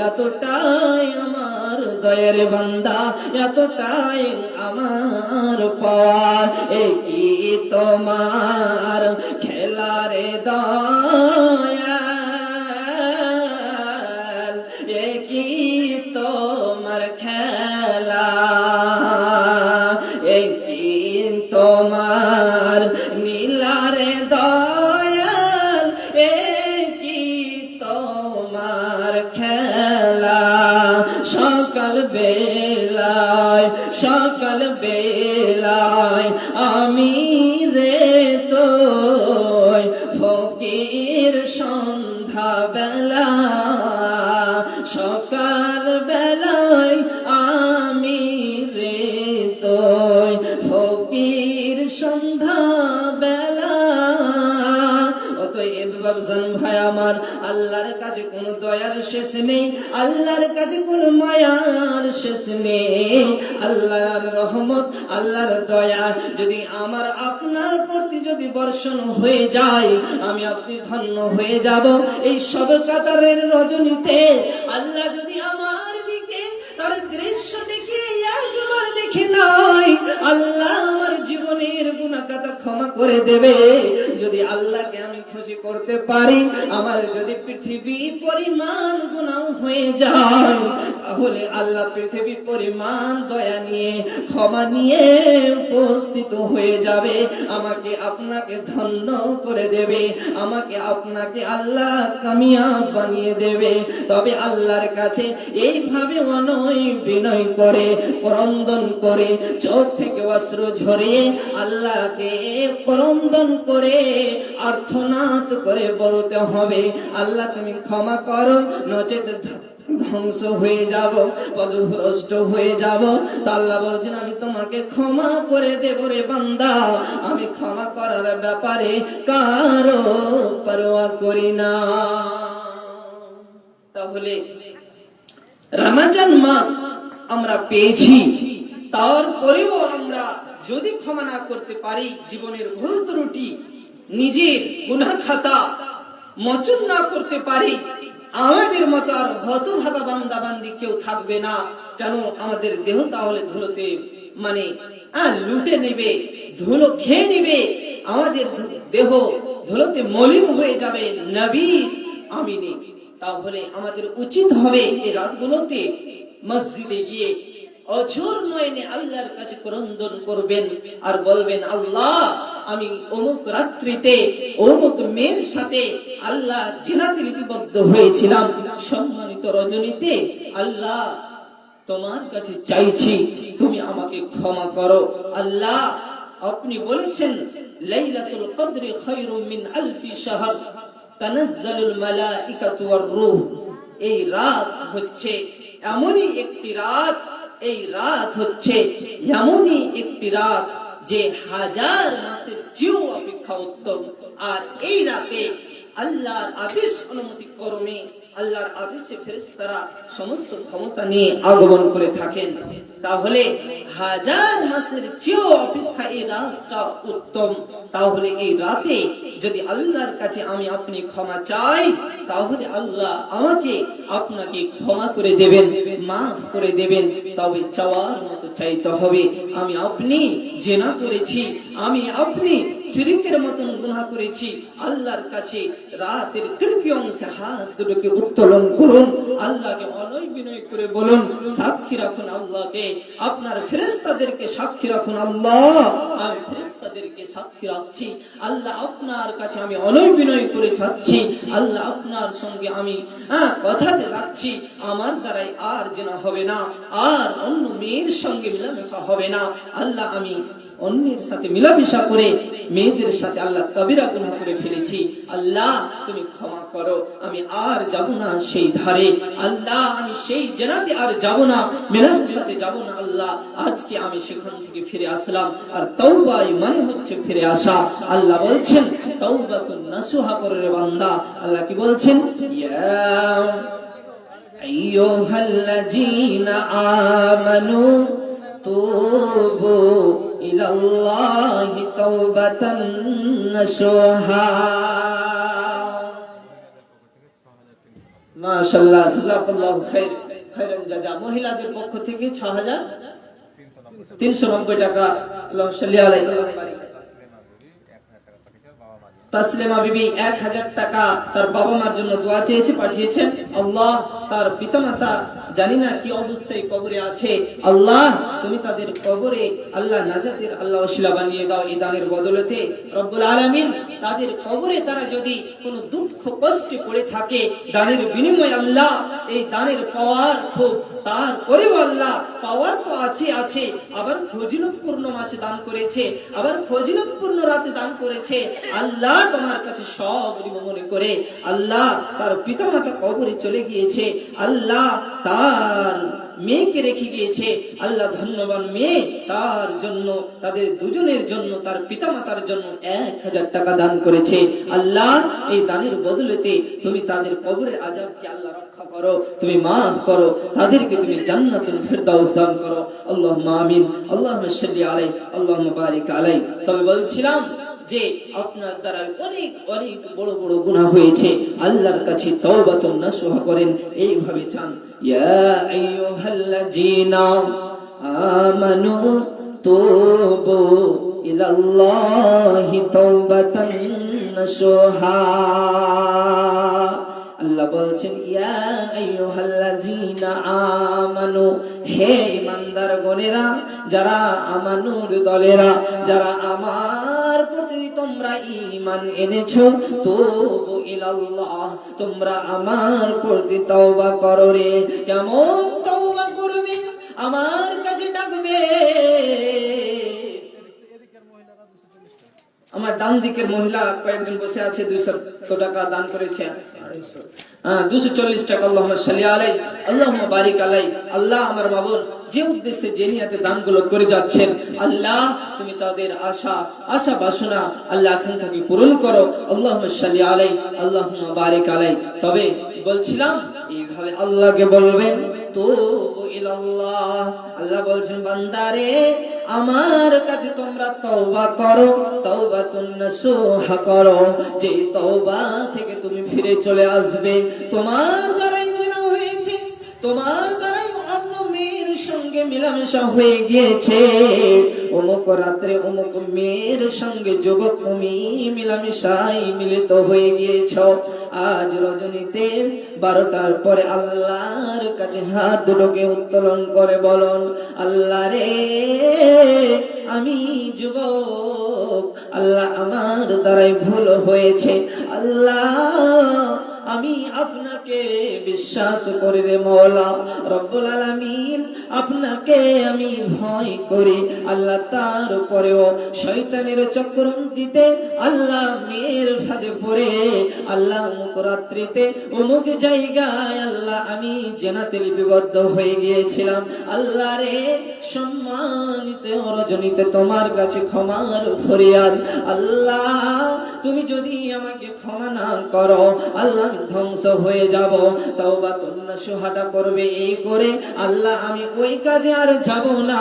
এতটাই আমার দয়ার বান্দা এতটাই আমার পাওয়ার কি তোমার খেলারে দয়াল কি তোমার খেলা কি তোমার নীলারে দয়াল কি তোমার খেলা সকাল বেলায় আমি রে তো ফকির সন্ধ্যা বেলা সকাল বেলায় আমি রে তো ফকির সন্ধ্যা বেলা। অতএব বাবজান ভাই আমার, আল্লাহর কাছে কোনো দয়ার শেষ নেই, আল্লাহর কাছে কোনো মায়ার শেষ নেই। আল্লাহর রহমত, আল্লাহর দয়া যদি আমার আপনার প্রতি যদি বর্ষণ হয়ে যায়, আমি আপনি ধন্য হয়ে যাব। এই সব কাতারের রজনীতে আল্লাহ যদি আমার দিকে তার দৃশ্য দেখিয়ে একবার দেখে নাই, আল্লাহ আমার জীবনের গুনাহ খাতা ক্ষমা করে দেবে। যদি আল্লাহকে আমি খুশি করতে পারি, আমার যদি পৃথিবী পরিমাণ গুনাহ হয়ে যায়, তাহলে আল্লাহ পৃথিবী পরিমাণ দয়া নিয়ে ক্ষমা নিয়ে উপস্থিত হয়ে যাবে, আমাকে আপনাকে ধন্য করে দেবে, আমাকে আপনাকে আল্লাহ কামিয়াব বানিয়ে দেবে। তবে আল্লাহর কাছে এইভাবে অনয় বিনয় করে করন্দন করে চোখ থেকে অশ্রু ঝরিয়ে আল্লাহকে করন্দন করে আর্তনাদ করে বলতে হবে, আল্লাহ তুমি ক্ষমা করো, নচেত ধ্বংস হয়ে যাব, পথভ্রষ্ট হয়ে যাব। তা আল্লাহ বলছেন আমি তোমাকে ক্ষমা করে দেব রে বান্দা, আমি ক্ষমা করার ব্যাপারে কারো পরোয়া করি না। তাহলে রমজান মাস আমরা পেয়েছি, তারপরেও আমরা যদি ক্ষমা না করতে পারি, জীবনের ভুল ত্রুটি নিজের গুনাহ খাতা মোচন না করতে পারি, আমাদের মতো আর হতভাগা বান্দা বান্দি কেউ থাকবে না। কেন আমাদের দেহ তাহলে ধুলোতে মানে লুটে নেবে, ধুলো খেয়ে নেবে, আমাদের দেহ ধুলোতে মলিন হয়ে যাবে নবীর আমিনে। তাহলে আমাদের উচিত হবে এই রাতগুলোতে মসজিদে গিয়ে অঝোর নয়নে আল্লাহর কাছে ক্রন্দন করবেন আর বলবেন, আল্লাহ আমি অমুক রাত্রিতে অমুক মেয়ের সাথে আল্লাহ জিনাতে লিপিবদ্ধ হয়েছিলাম, সম্মানিত রজনীতে আল্লাহ তোমার কাছে চাইছি তুমি আমাকে ক্ষমা করো। আল্লাহ আপনি বলেছেন লাইলাতুল কদরি খায়রুম মিন আলফি শাহর তানাজ্জালুল মালাইকাতু ওয়ার রূহ। এই রাত হচ্ছে এমনই একটি রাত, এই রাত হচ্ছে এমনই একটি রাত যে হাজার মাসের চেয়েও অপেক্ষা উত্তম। আর এই রাতে আল্লাহর আদেশ অনুমতি ক্রমে আল্লাহর আদেশে ফেরেশতারা সমস্ত ক্ষমতা নিয়ে আগমন করে থাকেন। তাহলে হাজার মাসের চেয়েও অপেক্ষা এই রাতটা উত্তম। তাহলে এই রাতে যদি আল্লাহর কাছে আমি আপনি ক্ষমা চাই, তাহলে আল্লাহ আমাকে আপনাকে ক্ষমা করে দেবেন, মাফ করে দেবেন। তবে চাওয়ার মতো চাইতে হবে। আমি আপনি জিনা করেছি, আমি আপনি শিরকের মতন গুনাহ করেছি, আল্লাহর কাছে রাতের তৃতীয় অংশে হাত দুটোকে উত্তোলন করুন, আল্লাহকে অনয় বিনয় করে বলুন, সাক্ষী রাখুন আল্লাহকে, আপনার ফেরেশতাদেরকে সাক্ষী রাখুন, আল্লাহ আমি ফেরেশতাদেরকে সাক্ষী রাখছি, আল্লাহ আপনার কাছে আমি অনয় বিনয় করে চাচ্ছি, আল্লাহ আপনার সঙ্গে আমি কথা রাখছি, আমার দ্বারাই আর জিনা হবে না, আর অন্য মেয়ের সঙ্গে মিলামেশা হবে না। আল্লাহ আমি অন্যের সাথে মিলামেশা করে মেয়েদের সাথে আল্লাহ কবিরা গুনাহ করে ফেলেছি, আল্লাহ তুমি ক্ষমা করো, আমি আর যাব না সেই ধারে, আল্লাহ আমি সেই জান্নাতে আর যাব না, মিলামেশাতে যাব না। আল্লাহ আজকে আমি সেখান থেকে ফিরে আসলাম, আর তওবাই মানে হচ্ছে ফিরে আসা। আল্লাহ বলছেন তাওবাতুন নাসুহা করে রে বান্দা। আল্লাহ কি বলছেন, ইয়া আইয়ুহাল্লাযীনা আমানু তুবু ইলাল্লাহি তাওবাতান নাসুহা। মাশাআল্লাহ, জাযাকাল্লাহু খাইর। খায়রান জাযা। মহিলাদের পক্ষ থেকে 6,390 টাকা। আল্লাহু সাল্লি আলাইহি। তাসলিমা বিবি 1000 টাকা তার বাবা মার জন্য দোয়া চেয়েছে, পাঠিয়েছেন। আল্লাহ তার পিতামাতা জানি না কি অবস্থায় কবরে আছে, আল্লাহ তুমি তাদের কবরে আল্লাহ নাজাতের আল্লাহ ওসিলা বানিয়ে দাও এই দানের বদলতে রব্বুল আলামিন। তাদের কবরে তারা যদি কোনো দুঃখ কষ্টে পড়ে থাকে, দানের বিনিময়ে আল্লাহ এই দানের পাওয়ার খুব, তারপরেও আল্লাহ পাওয়ার তো আছে, আবার ফজিলতপূর্ণ মাসে দান করেছে, আবার ফজিলতপূর্ণ রাতে দান করেছে। আল্লাহ তোমার কাছে সব মনে করে আল্লাহ তার পিতামাতা কবরে চলে গিয়েছে, আল্লাহ তার মেয়েকে রেখে গিয়েছে, আল্লাহ ধন্যবান মেয়ে, তার জন্য তাদের দুজনের জন্য তার পিতামাতার জন্য 1000 টাকা দান করেছে। আল্লাহ এই দানের বদলেতে তুমি তাদের কবরের আযাবকে আল্লাহ রক্ষা করো, তুমি মাফ করো, তাদেরকে তুমি জান্নাতুল ফিরদাউস দান করো। আল্লাহুম্মা আমিন। আল্লাহুম্মা সাল্লি আলাইহি, আল্লাহুম্মা বারিক আলাইহি। তবে বলছিলাম যে আপনার দ্বারা অনেক অনেক বড় বড় গুনাহ হয়েছে, আল্লাহর কাছে তওবাতুন নাসুহা করেন, এইভাবে চান, ইয়া আইয়ুহাল্লাযীনা আমানু তুবু ইলাল্লাহি তাওবাতান নাসুহা। আল্লাহ বলছেন, ইয়া আইয়ুহাল্লাযীনা আমানু, হে ঈমানদার গণেরা, যারা আমানুর দলেরা, যারা আমার প্রতি তোমরা ঈমান এনেছো, তুবু ইলাল্লাহ, তোমরা আমার প্রতি তওবা করো রে। কেমন তওবা করবে? আমার কাছে ডাকবে। আমার ডান দিকের মহিলা কয়েকজন বসে আছে, 200 টাকা দান করেছে, 240 টাকা। আল্লাহুম্মা সাল্লি আলাইহি, আল্লাহুম্মা বারিক আলাইহি। আল্লাহ আমার মাবুদ যে উদ্দেশ্যে যে নিয়তে দানগুলো করে যাচ্ছেন, আল্লাহ তুমি তাদের আশা বাসনা আল্লাহ আকাঙ্ক্ষাকে পূরণ করো। আল্লাহুম্মা সাল্লি আলাইহি, আল্লাহুম্মা বারিক আলাইহি। তবে বলছিলাম এইভাবে আল্লাহকে বলবেন, তুবু ইলাল্লাহ। আল্লাহ বলছেন, বান্দারে আমার কাছে তোমরা তওবা করো, তাওবাতুন নাসুহা করো, যে তওবা থেকে তুমি ফিরে চলে আসবে। তোমার দ্বারাই জিনা হয়েছে, তোমার দ্বারাই অন্য মেয়ের সঙ্গে মিলামেশা হয়ে গিয়েছে, অমুক রাত্রে অমুক মেয়ের সঙ্গে যুবক তুমি মিলামেশায় মিলিত হয়ে গিয়েছ। আজ রজনীতে 12টার পরে আল্লাহর কাছে হাত দুটোকে উত্তোলন করে বলুন, আল্লাহ রে আমি যুবক, আল্লাহ আমার দ্বারাই ভুল হয়েছে, আল্লাহ আমি আপনাকে বিশ্বাস করি রে মওলা রব্বুল আলামিন, আপনাকে আমি ভয় করি। আল্লাহ তারপরেও শয়তানের চক্রান্তিতে আল্লাহ মেয়ের ফাঁদে পড়ে আল্লাহ অমুক রাত্রিতে অমুক জায়গায় আল্লাহ আমি জেনাতে লিপিবদ্ধ হয়ে গিয়েছিলাম। আল্লাহ রে সম্মানিত রজনীতে তোমার কাছে ক্ষমার ফরিয়াদ। আল্লাহ তুমি যদি আমাকে ক্ষমা না করো, আল্লাহ ধ্বংস হয়ে যাব। তাওবাতুন নাসুহা করবে এই করে, আল্লাহ আমি ওই কাজে আর যাব না,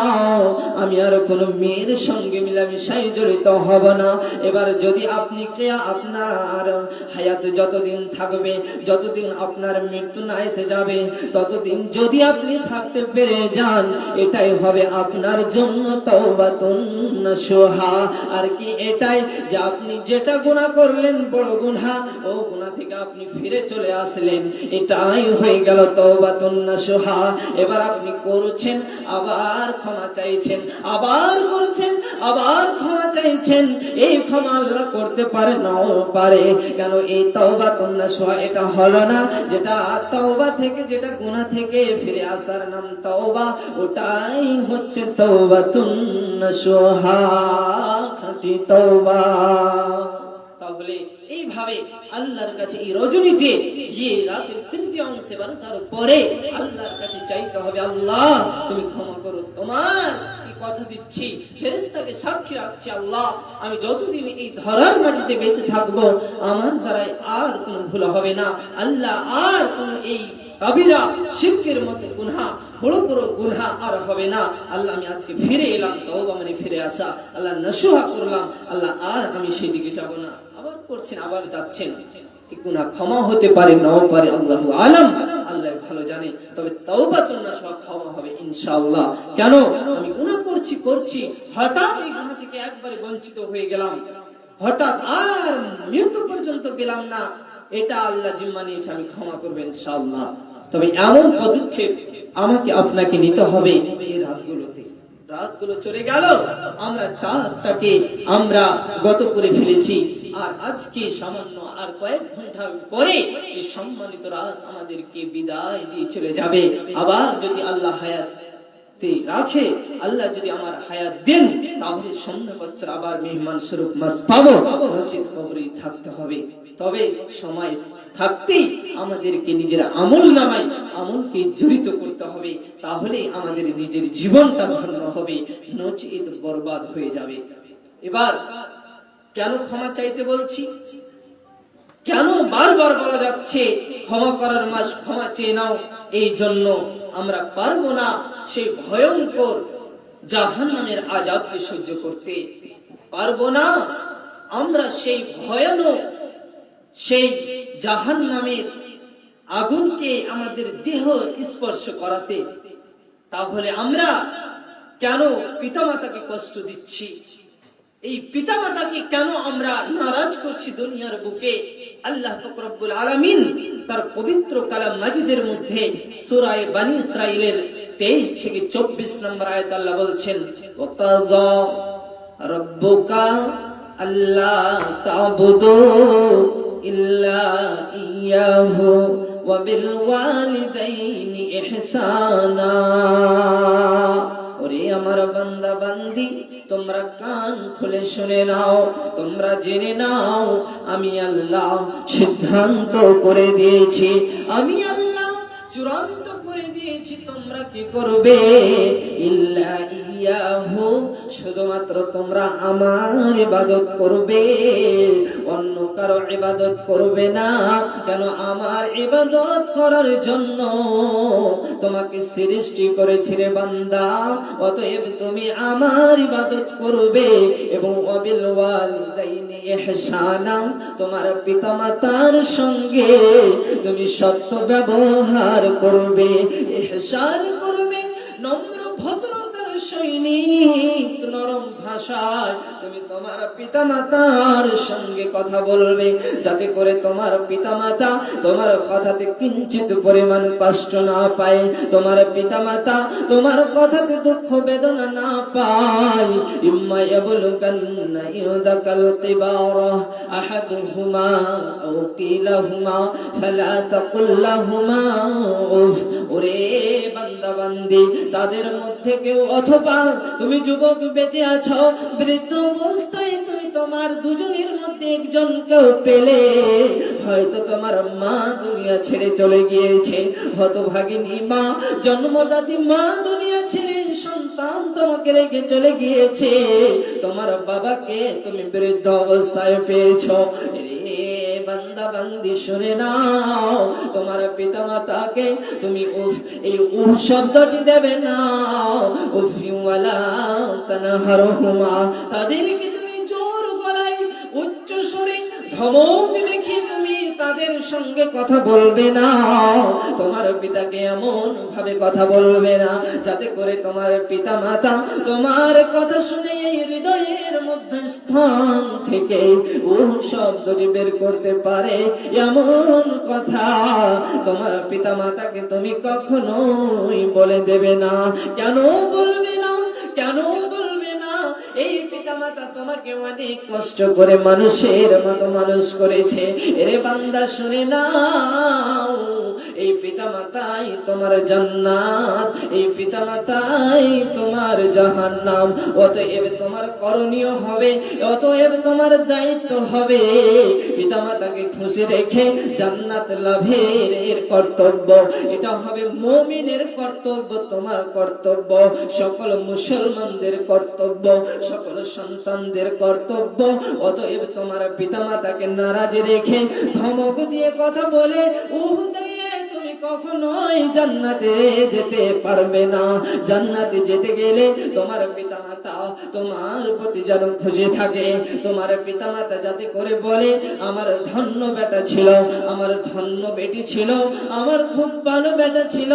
আমি আর কোন মেয়ের সঙ্গে মিলামিশায় জড়িত হব না। এবার যদি আপনি আপনার হায়াত যতদিন থাকবে, যতদিন আপনার মৃত্যু না এসে যাবে, ততদিন যদি আপনি থাকতে পেরে যান, এটাই হবে আপনার জন্য তাওবাতুন নাসুহা। আর কি এটাই যে আপনি যেটা গুনাহ করলেন বড় গুনাহ, ও গুনাহ থেকে আপনি ফিরে চলে আসলেন, এটাই হয়ে গেল তাওবাতুন নাসুহা। এবার আপনি করছেন, আবার ক্ষমা চাইছেন, আবার করছেন, আবার ক্ষমা চাইছেন। এই ক্ষমা আল্লাহ করতে পারে নাও পারে, কেন এই তাওবাতুন নাসুহা এটা হলো না, যেটা তওবা থেকে, যেটা গুনাহ থেকে ফিরে আসার নাম তওবা, ওটাই হচ্ছে তাওবাতুন নাসুহা, খাঁটি তওবা। তাহলে এইভাবে আল্লাহর কাছে এই রজনীতে গিয়ে রাতের তৃতীয় অংশে 12টার পরে আল্লাহর কাছে চাইতে হবে, আল্লাহ তুমি ক্ষমা করো। তোমার কথা দিচ্ছি, ফেরেশতাকে সাক্ষী রাখছি, আল্লাহ আমি যতদিন এই ধরার মাটিতে বেঁচে থাকবো, আমার দ্বারাই আর কোনো ভুল হবে না। আল্লাহ আর কোনো এই কাবিরা শিরকের মতো গুনাহ, বড় বড় গুনাহ আর হবে না। আল্লাহ আমি আজকে ফিরে এলাম, তওবা মানে ফিরে আসা। আল্লাহ নসিহত করলাম, আল্লাহ আর আমি সেদিকে যাব না। আবার করছেন, আবার যাচ্ছেন, এই গুনাহ ক্ষমা হতে পারে নাও পারে, আল্লাহু আলাম, আল্লাহ ভালো জানে। তবে তওবাতুন নসুহা ক্ষমা হবে ইনশাআল্লাহ। কেন? আমি গুনাহ করছি, হঠাৎ এই গুনাহ থেকে একবারে বঞ্চিত হয়ে গেলাম, হঠাৎ আর মৃত্যু পর্যন্ত গেলাম না, এটা আল্লাহ জিম্মা নিয়েছে, আমি ক্ষমা করব ইনশাআল্লাহ। তবে এমন পদক্ষেপ আমাকে আপনাকে নিতে হবে। এই রাতগুলো চলে গেল, আমরা চারটাকে আমরা গত করে ফেলেছি, আর আজকে সামান্য আর কয়েক ঘন্টা পরে এই সম্মানিত রাত আমাদেরকে বিদায় দিয়ে চলে যাবে। আবার যদি আল্লাহ হায়াত রাখে, আল্লাহ যদি আমার হায়াত দেন, তাহলে সামনে বছর আবার মেহমান স্বরূপ মাস পাবো, নচিত কবরে থাকতে হবে। তবে সময় থাকতেই আমাদেরকে নিজের আমলকে জড়িত করতে হবে, তাহলে আমাদের নিজের জীবনটা ধন্য হবে, নচিত বরবাদ হয়ে যাবে। এবার কেন ক্ষমা চাইতে বলছি, কেন বারবার বলা যাচ্ছে ক্ষমা করার মাস, ক্ষমা চেয়ে নাও? এই জন্য আমরা পারবো না সেই ভয়ঙ্কর জাহান্নামের আযাবকে সহ্য করতে, পারবো না আমরা সেই ভয়ানক সেই জাহান্নামের আগুনকে আমাদের দেহ স্পর্শ করাতে। তাহলে আমরা কেন পিতামাতাকে কষ্ট দিচ্ছি? এই পিতামাতাকে কেন আমরা নারাজ করছি দুনিয়ার বুকে? আল্লাহ পাক রব্বুল আলামিন তার পবিত্র কালাম মাজিদের মধ্যে সূরা বনী ইসরাঈলের 23 থেকে 24 নম্বর আয়াত আল্লাহ বলছেন, ওয়াকাযা রাব্বুকা আল্লা তা'বুদু ইল্লা ইয়াহু ওয়া বিল ওয়ালিদাইনি ইহসানা। ওরে আমার বান্দা বান্দি, তোমরা কান খুলে শুনে নাও, তোমরা জেনে নাও, আমি আল্লাহ সিদ্ধান্ত করে দিয়েছি, আমি আল্লাহ চূড়ান্ত করে দিয়েছি, তোমরা কি করবে? ইল্লা ইয়াহু, শুধুমাত্র তোমরা আমার ইবাদত করবে, অন্য কারো ইবাদত করবে না। কেন? আমার ইবাদত করার জন্য তোমাকে সৃষ্টি করেছি রে বান্দা, অতএব তুমি আমার ইবাদত করবে। এবং ওয়াবিল ওয়ালিদাইনি ইহসানা, তোমার পিতামাতার সঙ্গে তুমি সৎ ব্যবহার করবে, ইহসান করবে, নম্র ভদ্রতার সৈনিক নরম ভাষায় তুমি তোমার পিতামাতার সঙ্গে কথা বলবে, যাতে করে তোমার পিতামাতা তোমার কথাতে কিঞ্চিত পরিমাণ কষ্ট না পায়, তোমার পিতামাতা তোমার কথাতে দুঃখ বেদনা না পায়। ইম্মা ইয়াবলুগান্না ইউদাকাল কিবারা আহাদুহুমা আও কিলাহুমা ফালা তাকুল লাহুমা উফ। ওরে বান্দা বান্দি, তাদের মধ্যে কেউ, অথবা তুমি যুবক বেঁচে আছো, বৃদ্ধ অবস্থায় তুমি তোমার দুজনের মধ্যে একজনকেও পেলে, হয়তো তোমার মা দুনিয়া ছেড়ে চলে গিয়েছে, হতভাগিনী মা, জন্মদাত্রী মা দুনিয়া ছেড়ে সন্তান তোমাকে রেখে চলে গিয়েছে, তোমার বাবাকে তুমি বৃদ্ধ অবস্থায় পেয়েছো। বান্দা বান্দি শুনে নাও, তোমার পিতামাতাকে তুমি এই শব্দটি দেবে না, উফিওয়ালা তানহারহুমা, তাদেরকে তুমি জোর গলায় উচ্চ স্বরে ধমক দেখি তুমি তাদের সঙ্গে কথা বলবে না, তোমার পিতাকে এমন ভাবে কথা বলবে না যাতে করে তোমার পিতামাতা তোমার কথা শুনে এই হৃদয়ের মধ্যস্থান থেকে ও শব্দটি বের করতে পারে, এমন কথা তোমার পিতামাতাকে তুমি কখনোই বলে দেবে না। কেন বলবে না? কেন বলবে না? এই পিতামাতা তোমাকে অনেক কষ্ট করে মানুষের মতো মানুষ করেছে। এরে বান্দা শুনে নাও, এই পিতামাতাই তোমার জান্নাত, এই পিতামাতাই তোমার জাহান্নাম। অতএব তোমার করণীয় হবে, অতএব তোমার দায়িত্ব হবে পিতামাতাকে খুশি রেখে জান্নাত লাভের এর কর্তব্য। এটা হবে মুমিনের কর্তব্য, তোমার কর্তব্য, সকল মুসলমানদের কর্তব্য, সকল সন্তানদের কর্তব্য। অতএব তোমার পিতামাতাকে নারাজ রেখে, ধমক দিয়ে কথা বলে, তুমি কখনোই জান্নাতে যেতে পারবে না। জান্নাতে যেতে গেলে তোমার পিতামাতা তোমার প্রতি যেন খুশি থাকে, তোমার পিতামাতা যাতে করে বলে আমার ধন্য বেটা ছিল, আমার ধন্য বেটি ছিল, আমার খুব ভালো বেটা ছিল,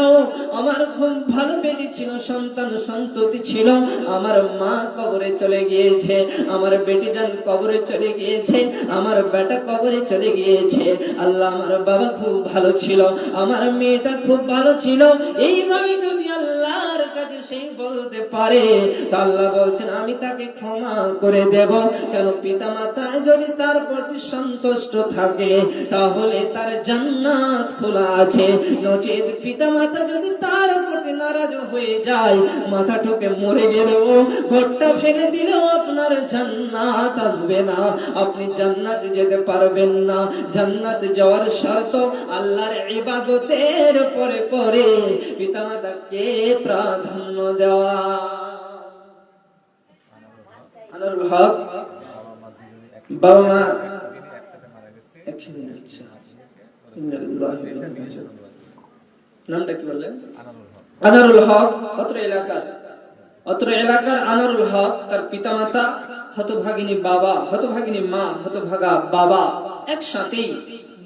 আমার খুব ভালো বেটি ছিল, সন্তান সন্ততি ছিল, আমার মা কবরে চলে গিয়েছে, আমার বেটি জান কবরে চলে গিয়েছে, আমার বেটা কবরে চলে গিয়েছে, আল্লাহ আমার বাবা খুব ভালো ছিল, আমার মেয়েটা খুব ভালো ছিল। এইভাবে যদি আল্লাহর কাছে সেই বলতে পারে, তা আল্লাহ বলছেন আমি তাকে ক্ষমা করে দেব। কেন? পিতা মাতা যদি তার প্রতি সন্তুষ্ট থাকে তাহলে তার জান্নাত খোলা আছে, নচেত পিতা মাতা যদি তার প্রতি নারাজ হয়ে যায়, মাথা ঠুকে মরে গেলেও ঘরটা ফেলে দিলেও আপনার জান্নাত আসবে না, আপনি জান্নাতে যেতে পারবেন না। জান্নাতে যাওয়ার শর্ত আল্লাহর ইবাদতের পরে পরে পিতামাতাকে প্রাধান্য দেওয়া। আনারুল হক বাবা মা নামটা কি বললেন? আনারুল হক অত্র এলাকার আনারুল হক তার পিতামাতা হতভাগিনী বাবা, হতভাগিনী মা, হতভাগা বাবা একসাথেই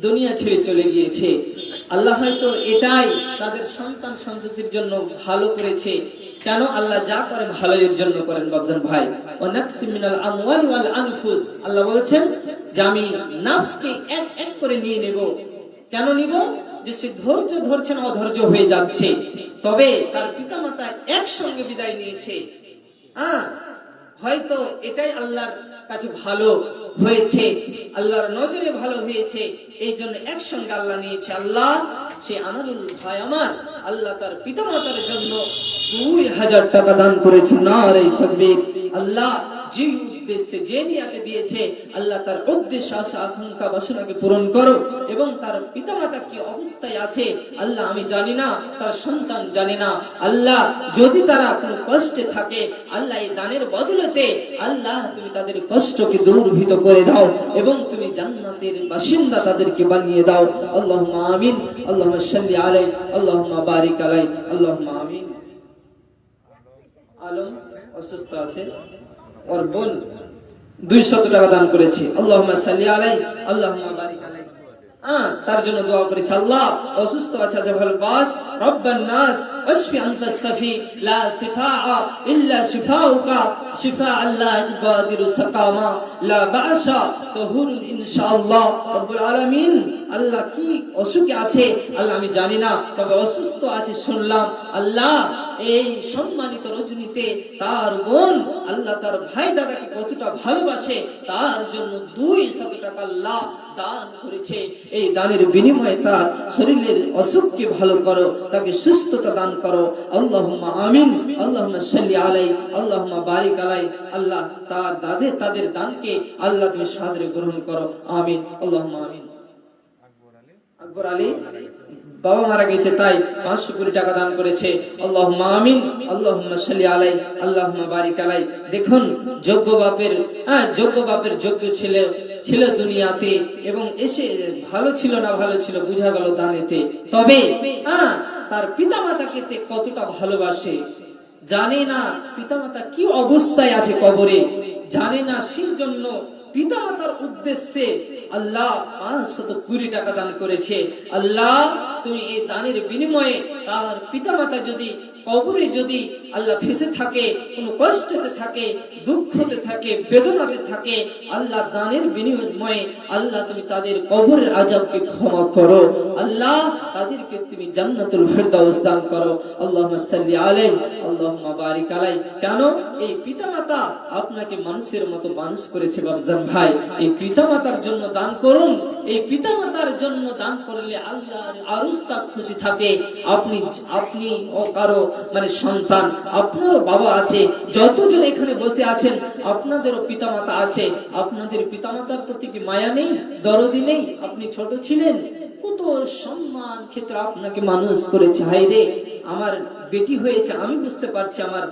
দুনিয়া ছেড়ে চলে গিয়েছে। আল্লাহ হয়তো এটাই তাদের সন্তান সন্ততির জন্য ভালো করেছে। কেন? আল্লাহ যা করে ভালো এর জন্য করেন বাবজান ভাই। ওয়া নাকসি মিনাল আমওয়ালি ওয়াল আনফুস, আল্লাহ বলেছেন যে আমি নফসকে এক এক করে নিয়ে নেব। কেন নিব? যে সে ধৈর্য ধরছে না, অধৈর্য হয়ে যাচ্ছে। তবে তার পিতামাতা একসঙ্গে বিদায় নিয়েছে, হয়তো এটাই আল্লাহর কাছে ভালো হয়েছে, আল্লাহর নজরে ভালো হয়েছে, এই জন্য একসঙ্গে আল্লাহ নিয়েছে। আল্লাহ সে আনারুল ভাই আমার আল্লাহ তার পিতামাতার জন্য 2000 টাকা দান করেছে। নারে তাকবীর। আল্লাহ যে উদ্দেশ্যে যে নিয়াতে দিয়েছে, আল্লাহ তার উদ্দেশ্য আশা আকাঙ্ক্ষা বাসনাকে পূরণ করো। এবং তার পিতামাতা কি অবস্থায় আছে আল্লাহ আমি জানি না, তার সন্তান জানে না। আল্লাহ যদি তারা কোনো কষ্টে থাকে, আল্লাহ এই দানের বদলতে আল্লাহ তুমি তাদের কষ্টকে দূরীভূত করে দাও এবং তুমি জান্নাতের বাসিন্দা তাদেরকে বানিয়ে দাও। আল্লাহুম্মা আমিন। আল্লাহুম্মা সাল্লি আলাইহি, আল্লাহুম্মা বারিক আলাইহি, আল্লাহুম্মা আমিন। আলম অসুস্থ আছে, ওর বোন 200 টাকা দান করেছে। আল্লাহুম্মা সাল্লি আলাইহি, আল্লাহুম্মা বারিক আলাইহি। তার জন্য দোয়া করেছে। আল্লাহ অসুস্থ আছে, ভালো বাস রব্বান নাস ওয়াশফি আনতাস শাফি লা শিফাআ ইল্লা শিফাউকা শিফাআন লা ইউগাদিরু সাকামা লা বাসা তাহুর ইনশাআল্লাহ রব্বুল আলামিন। আল্লাহ কি অসুখে আছে আল্লাহ আমি জানি না, তবে অসুস্থ আছে শুনলাম। আল্লাহ এই সম্মানিত রজনীতে তার বোন আল্লাহ তার ভাই দাদাকে কতটা ভালোবাসে, তার জন্য 200 টাকা আল্লাহ দান করেছে। এই দানের বিনিময়ে তার শরীরের অসুখকে ভালো করো, তাকে সুস্থতা দান করো। আল্লাহুম্মা আমিন। আল্লাহুম্মা সাল্লি আলাইহি, আল্লাহুম্মা বারিক আলাইহি। আল্লাহ তার তাদের দানকে আল্লাহ তুমি সাদরে গ্রহণ করো। আমিন। আল্লাহুম্মা আমিন। আকবর আলী বাবা মারা গেছে, তাই 500 কোটি টাকা দান করেছে। আল্লাহুম্মা আমিন। আল্লাহুম্মা সাল্লি আলাইহি, আল্লাহুম্মা বারিক আলাইহি। দেখুন যোগ্য বাপের যোগ্য ছিল দুনিয়াতে এবং এসে ভালো ছিল না ভালো ছিল বোঝা গেল দানেতে। তবে তার পিতামাতাকে কতটা ভালোবাসে জানে না, পিতামাতা কি অবস্থায় আছে কবরে জানে না, সেই জন্য পিতামাতার উদ্দেশ্যে আল্লাহ 500 কোটি টাকা দান করেছে। আল্লাহ তুমি এই দানের বিনিময়ে তার পিতামাতা যদি কবরে যদি আল্লাহ ফেসে থাকে, কোনো কষ্টতে থাকে, দুঃখতে থাকে, বেদনাতে থাকে, আল্লাহ দানের বিনিময়ে আল্লাহ তুমি তাদের কবরের আযাবকে ক্ষমা করো। আল্লাহ তাদেরকে তুমি জান্নাতুল ফিরদাউস দান করো। আল্লাহুম্মা সাল্লি আলাইহি, আল্লাহুম্মা বারিক আলাইহি। কেন? এই পিতামাতা আপনাকে মানুষের মতো মানুষ করেছে বাবজান ভাই। এই পিতামাতার জন্য দান করুন। এই পিতামাতার জন্য দান করলে আল্লাহর আরশটা খুশি থাকে। আপনি ও কারো সন্তান, আপনারও বাবা আছে, যতজন এখানে বসে আছেন আপনাদেরও পিতামাতা আছে। আপনাদের পিতামাতার প্রতি কি মায়া নেই, দরদি নেই? আপনি ছোট ছিলেন, কত সম্মান ক্ষেত্রে আপনাকে মানুষ করেছে। হায় রে, আমার বেটি হয়েছে, আমি বুঝতে পারছি আমার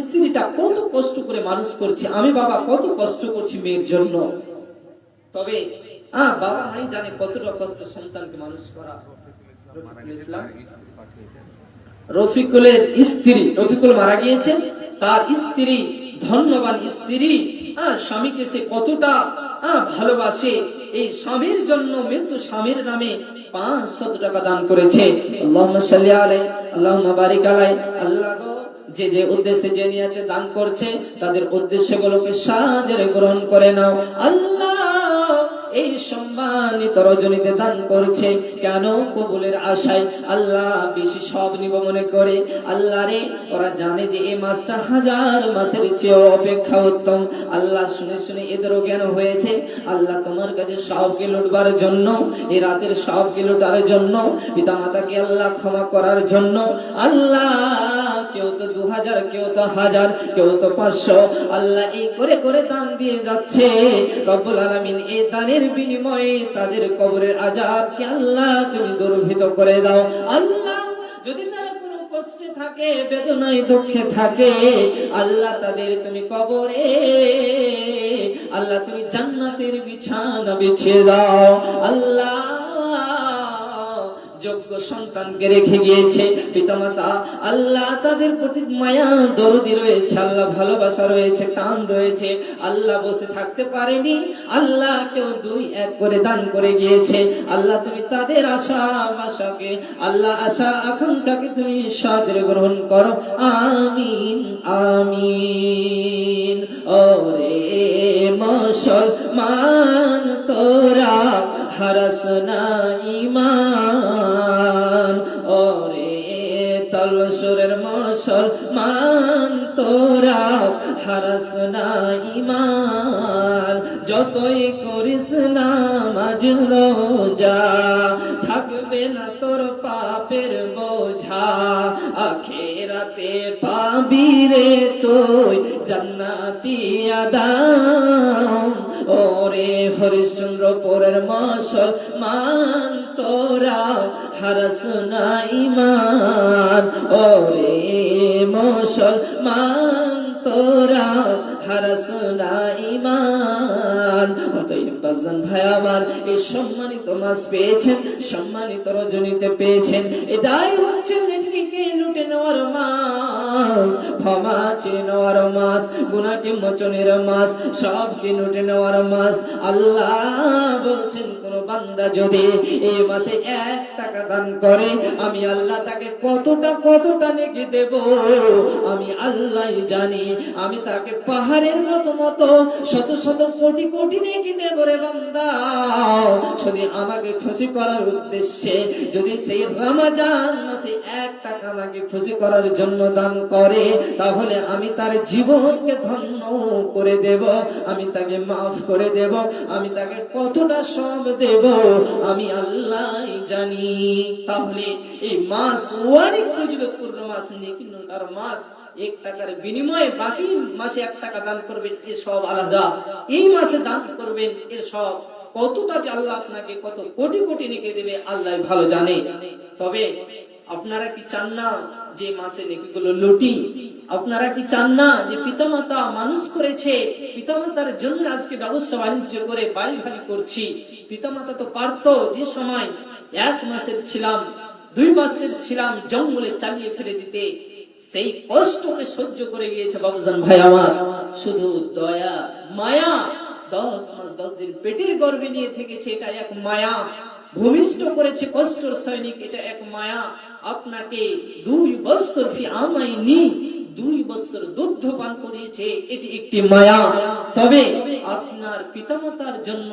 স্ত্রীটা কত কষ্ট করে মানুষ করছে, আমি বাবা কত কষ্ট করছি মেয়ের জন্য। তবে বাবা মাই জানে কতটা কষ্ট সন্তানকে মানুষ করা। রফিকুলের স্ত্রী, রফিকুল মারা গিয়েছেন, তার স্ত্রী, ধন্যবান স্ত্রী, স্বামীকে সে কতটা ভালোবাসে, এই স্বামীর জন্য মৃত্যু স্বামীর নামে 500 টাকা দান করেছে। আল্লাহুম্মা সাল্লি আলাইহি আল্লাহুম্মা বারিক আলাইহি। আল্লাহ গো, যে যে উদ্দেশ্যে যে নিয়তে দান করছে তাদের উদ্দেশ্যগুলোকে সাদরে গ্রহণ করে নাও। আল্লাহ এই সম্মানিত রজনীতে দান করছে কেন? কবুলের আশায়। আল্লাহ বেশি সব নিব মনে করে। আল্লাহ রে, ওরা জানে যে এই মাসটা 1000 মাসের চেয়েও অপেক্ষা উত্তম। আল্লাহ শুনে শুনে এদেরও জ্ঞান হয়েছে। আল্লাহ তোমার কাছে সবকে লুটবার জন্য, এই রাতের সবকে লুটার জন্য, পিতা মাতাকে আল্লাহ ক্ষমা করার জন্য। আল্লাহ কেউ তো 2000, কেউ তো 1000, কেউ তো 500, আল্লাহ এই করে করে দান দিয়ে যাচ্ছে। রব্বুল আলামিন এই দানের বিনিময়ে তাদের কবরের আযাবকে আল্লাহ তুমি দূরীভূত করে দাও। আল্লাহ যদি তারা কোনো কষ্টে থাকে, বেদনায় দুঃখে থাকে, আল্লাহ তাদের তুমি কবরে আল্লাহ তুমি জান্নাতের বিছানা বিছিয়ে দাও। আল্লাহ যোগ্য সন্তানকে রেখে গিয়েছে পিতামাতা, আল্লাহ তাদের প্রতি মায়া দরদি রয়েছে, আল্লাহ ভালোবাসা রয়েছে, টান রয়েছে। আল্লাহ বসে থাকতে পারেনি, আল্লাহ কেউ 2-1 করে দান করে গিয়েছে। আল্লাহ তুমি তাদের আশা আশাকে, আল্লাহ আশা আকাঙ্ক্ষাকে তুমি সাদরে গ্রহণ করো। আমিন আমিন। ওরে মুসলমান তোরা হারাস না ঈমান, ওরে তলসরের মুসলমান তোরা হারাস না ঈমান। যতই করিস নামাজ রোজা, থাকবে না তোর পাপের বোঝা। আখিরাতে পাবি রে তুই জান্নাতি আদাম। ওরে হরিশ্চন্দ্রপুরের মুসলমান তোরা হারাস না ঈমান, ওরে মুসলমান তোরা হারাস না ঈমান। অতএব বাবজান ভাই আমার, এই সম্মানিত মাস পেয়েছেন, সম্মানিত রজনীতে পেয়েছেন, এটাই হচ্ছে নেটকে লুটে নেওয়ার মাস, ক্ষমা চেয়ে নেওয়ার মাস, গুনাহকে মোচনের মাস, সবকে লুটে নেওয়ার মাস। আল্লাহ বলছেন কোন বান্দা যদি এই মাসে 1 টাকা দান করে, আমি আল্লাহ তাকে কতটা নেকি দেব আমি আল্লাহই জানি। আমি তাকে পাহাড়ের মতো শত শত কোটি কোটি নেকি দেব রে বান্দা। যদি আমাকে খুশি করার উদ্দেশ্যে যদি সেই রমজান মাসে 1 টাকা আমাকে খুশি করার জন্য দান করে, তাহলে আমি তার জীবনকে ধন্য করে দেব, আমি তাকে মাফ করে দেব, আমি তাকে কতটা সব দেব আমি আল্লাহই জানি। তাহলে এই মাস অনেক ফজিলতপূর্ণ মাস, নেকির মাস। 1 টাকার বিনিময়ে বাকি মাসে 1 টাকা দান করবেন, এর সব আলাদা। এই মাসে দান করবেন, এর সব কতটা যে আল্লাহ আপনাকে কত কোটি কোটি নেকি দেবে আল্লাহ ভালো জানে। তবে আপনারা কি চান না যে মাসে নেকিগুলো লুটি? আপনারা কি চান না যে পিতামাতা মানুষ করেছে, পিতামাতার জন্য আজকে ব্যবসা বাণিজ্য করে বাড়ি খালি করছি? পিতামাতা তো পারতো যে সময় 1 মাসের ছিলাম, 2 মাসের ছিলাম, জঙ্গলে চালিয়ে ফেলে দিতে। সেই কষ্টকে সহ্য করে গিয়েছে বাবুজান ভাই আমার। শুধু দয়া মায়া, 10 মাস 10 দিন পেটের গর্ভে নিয়ে থেকেছে, এটা এক মায়া। ভূমিষ্ঠ করেছে কষ্টর সৈনিক, এটা এক মায়া। আপনাকে 2 বছর ফি আমাইনি, 2 বছর দুধ পান করিয়েছে, এটি একটি মায়া। তবে আপনার পিতামাতার জন্য,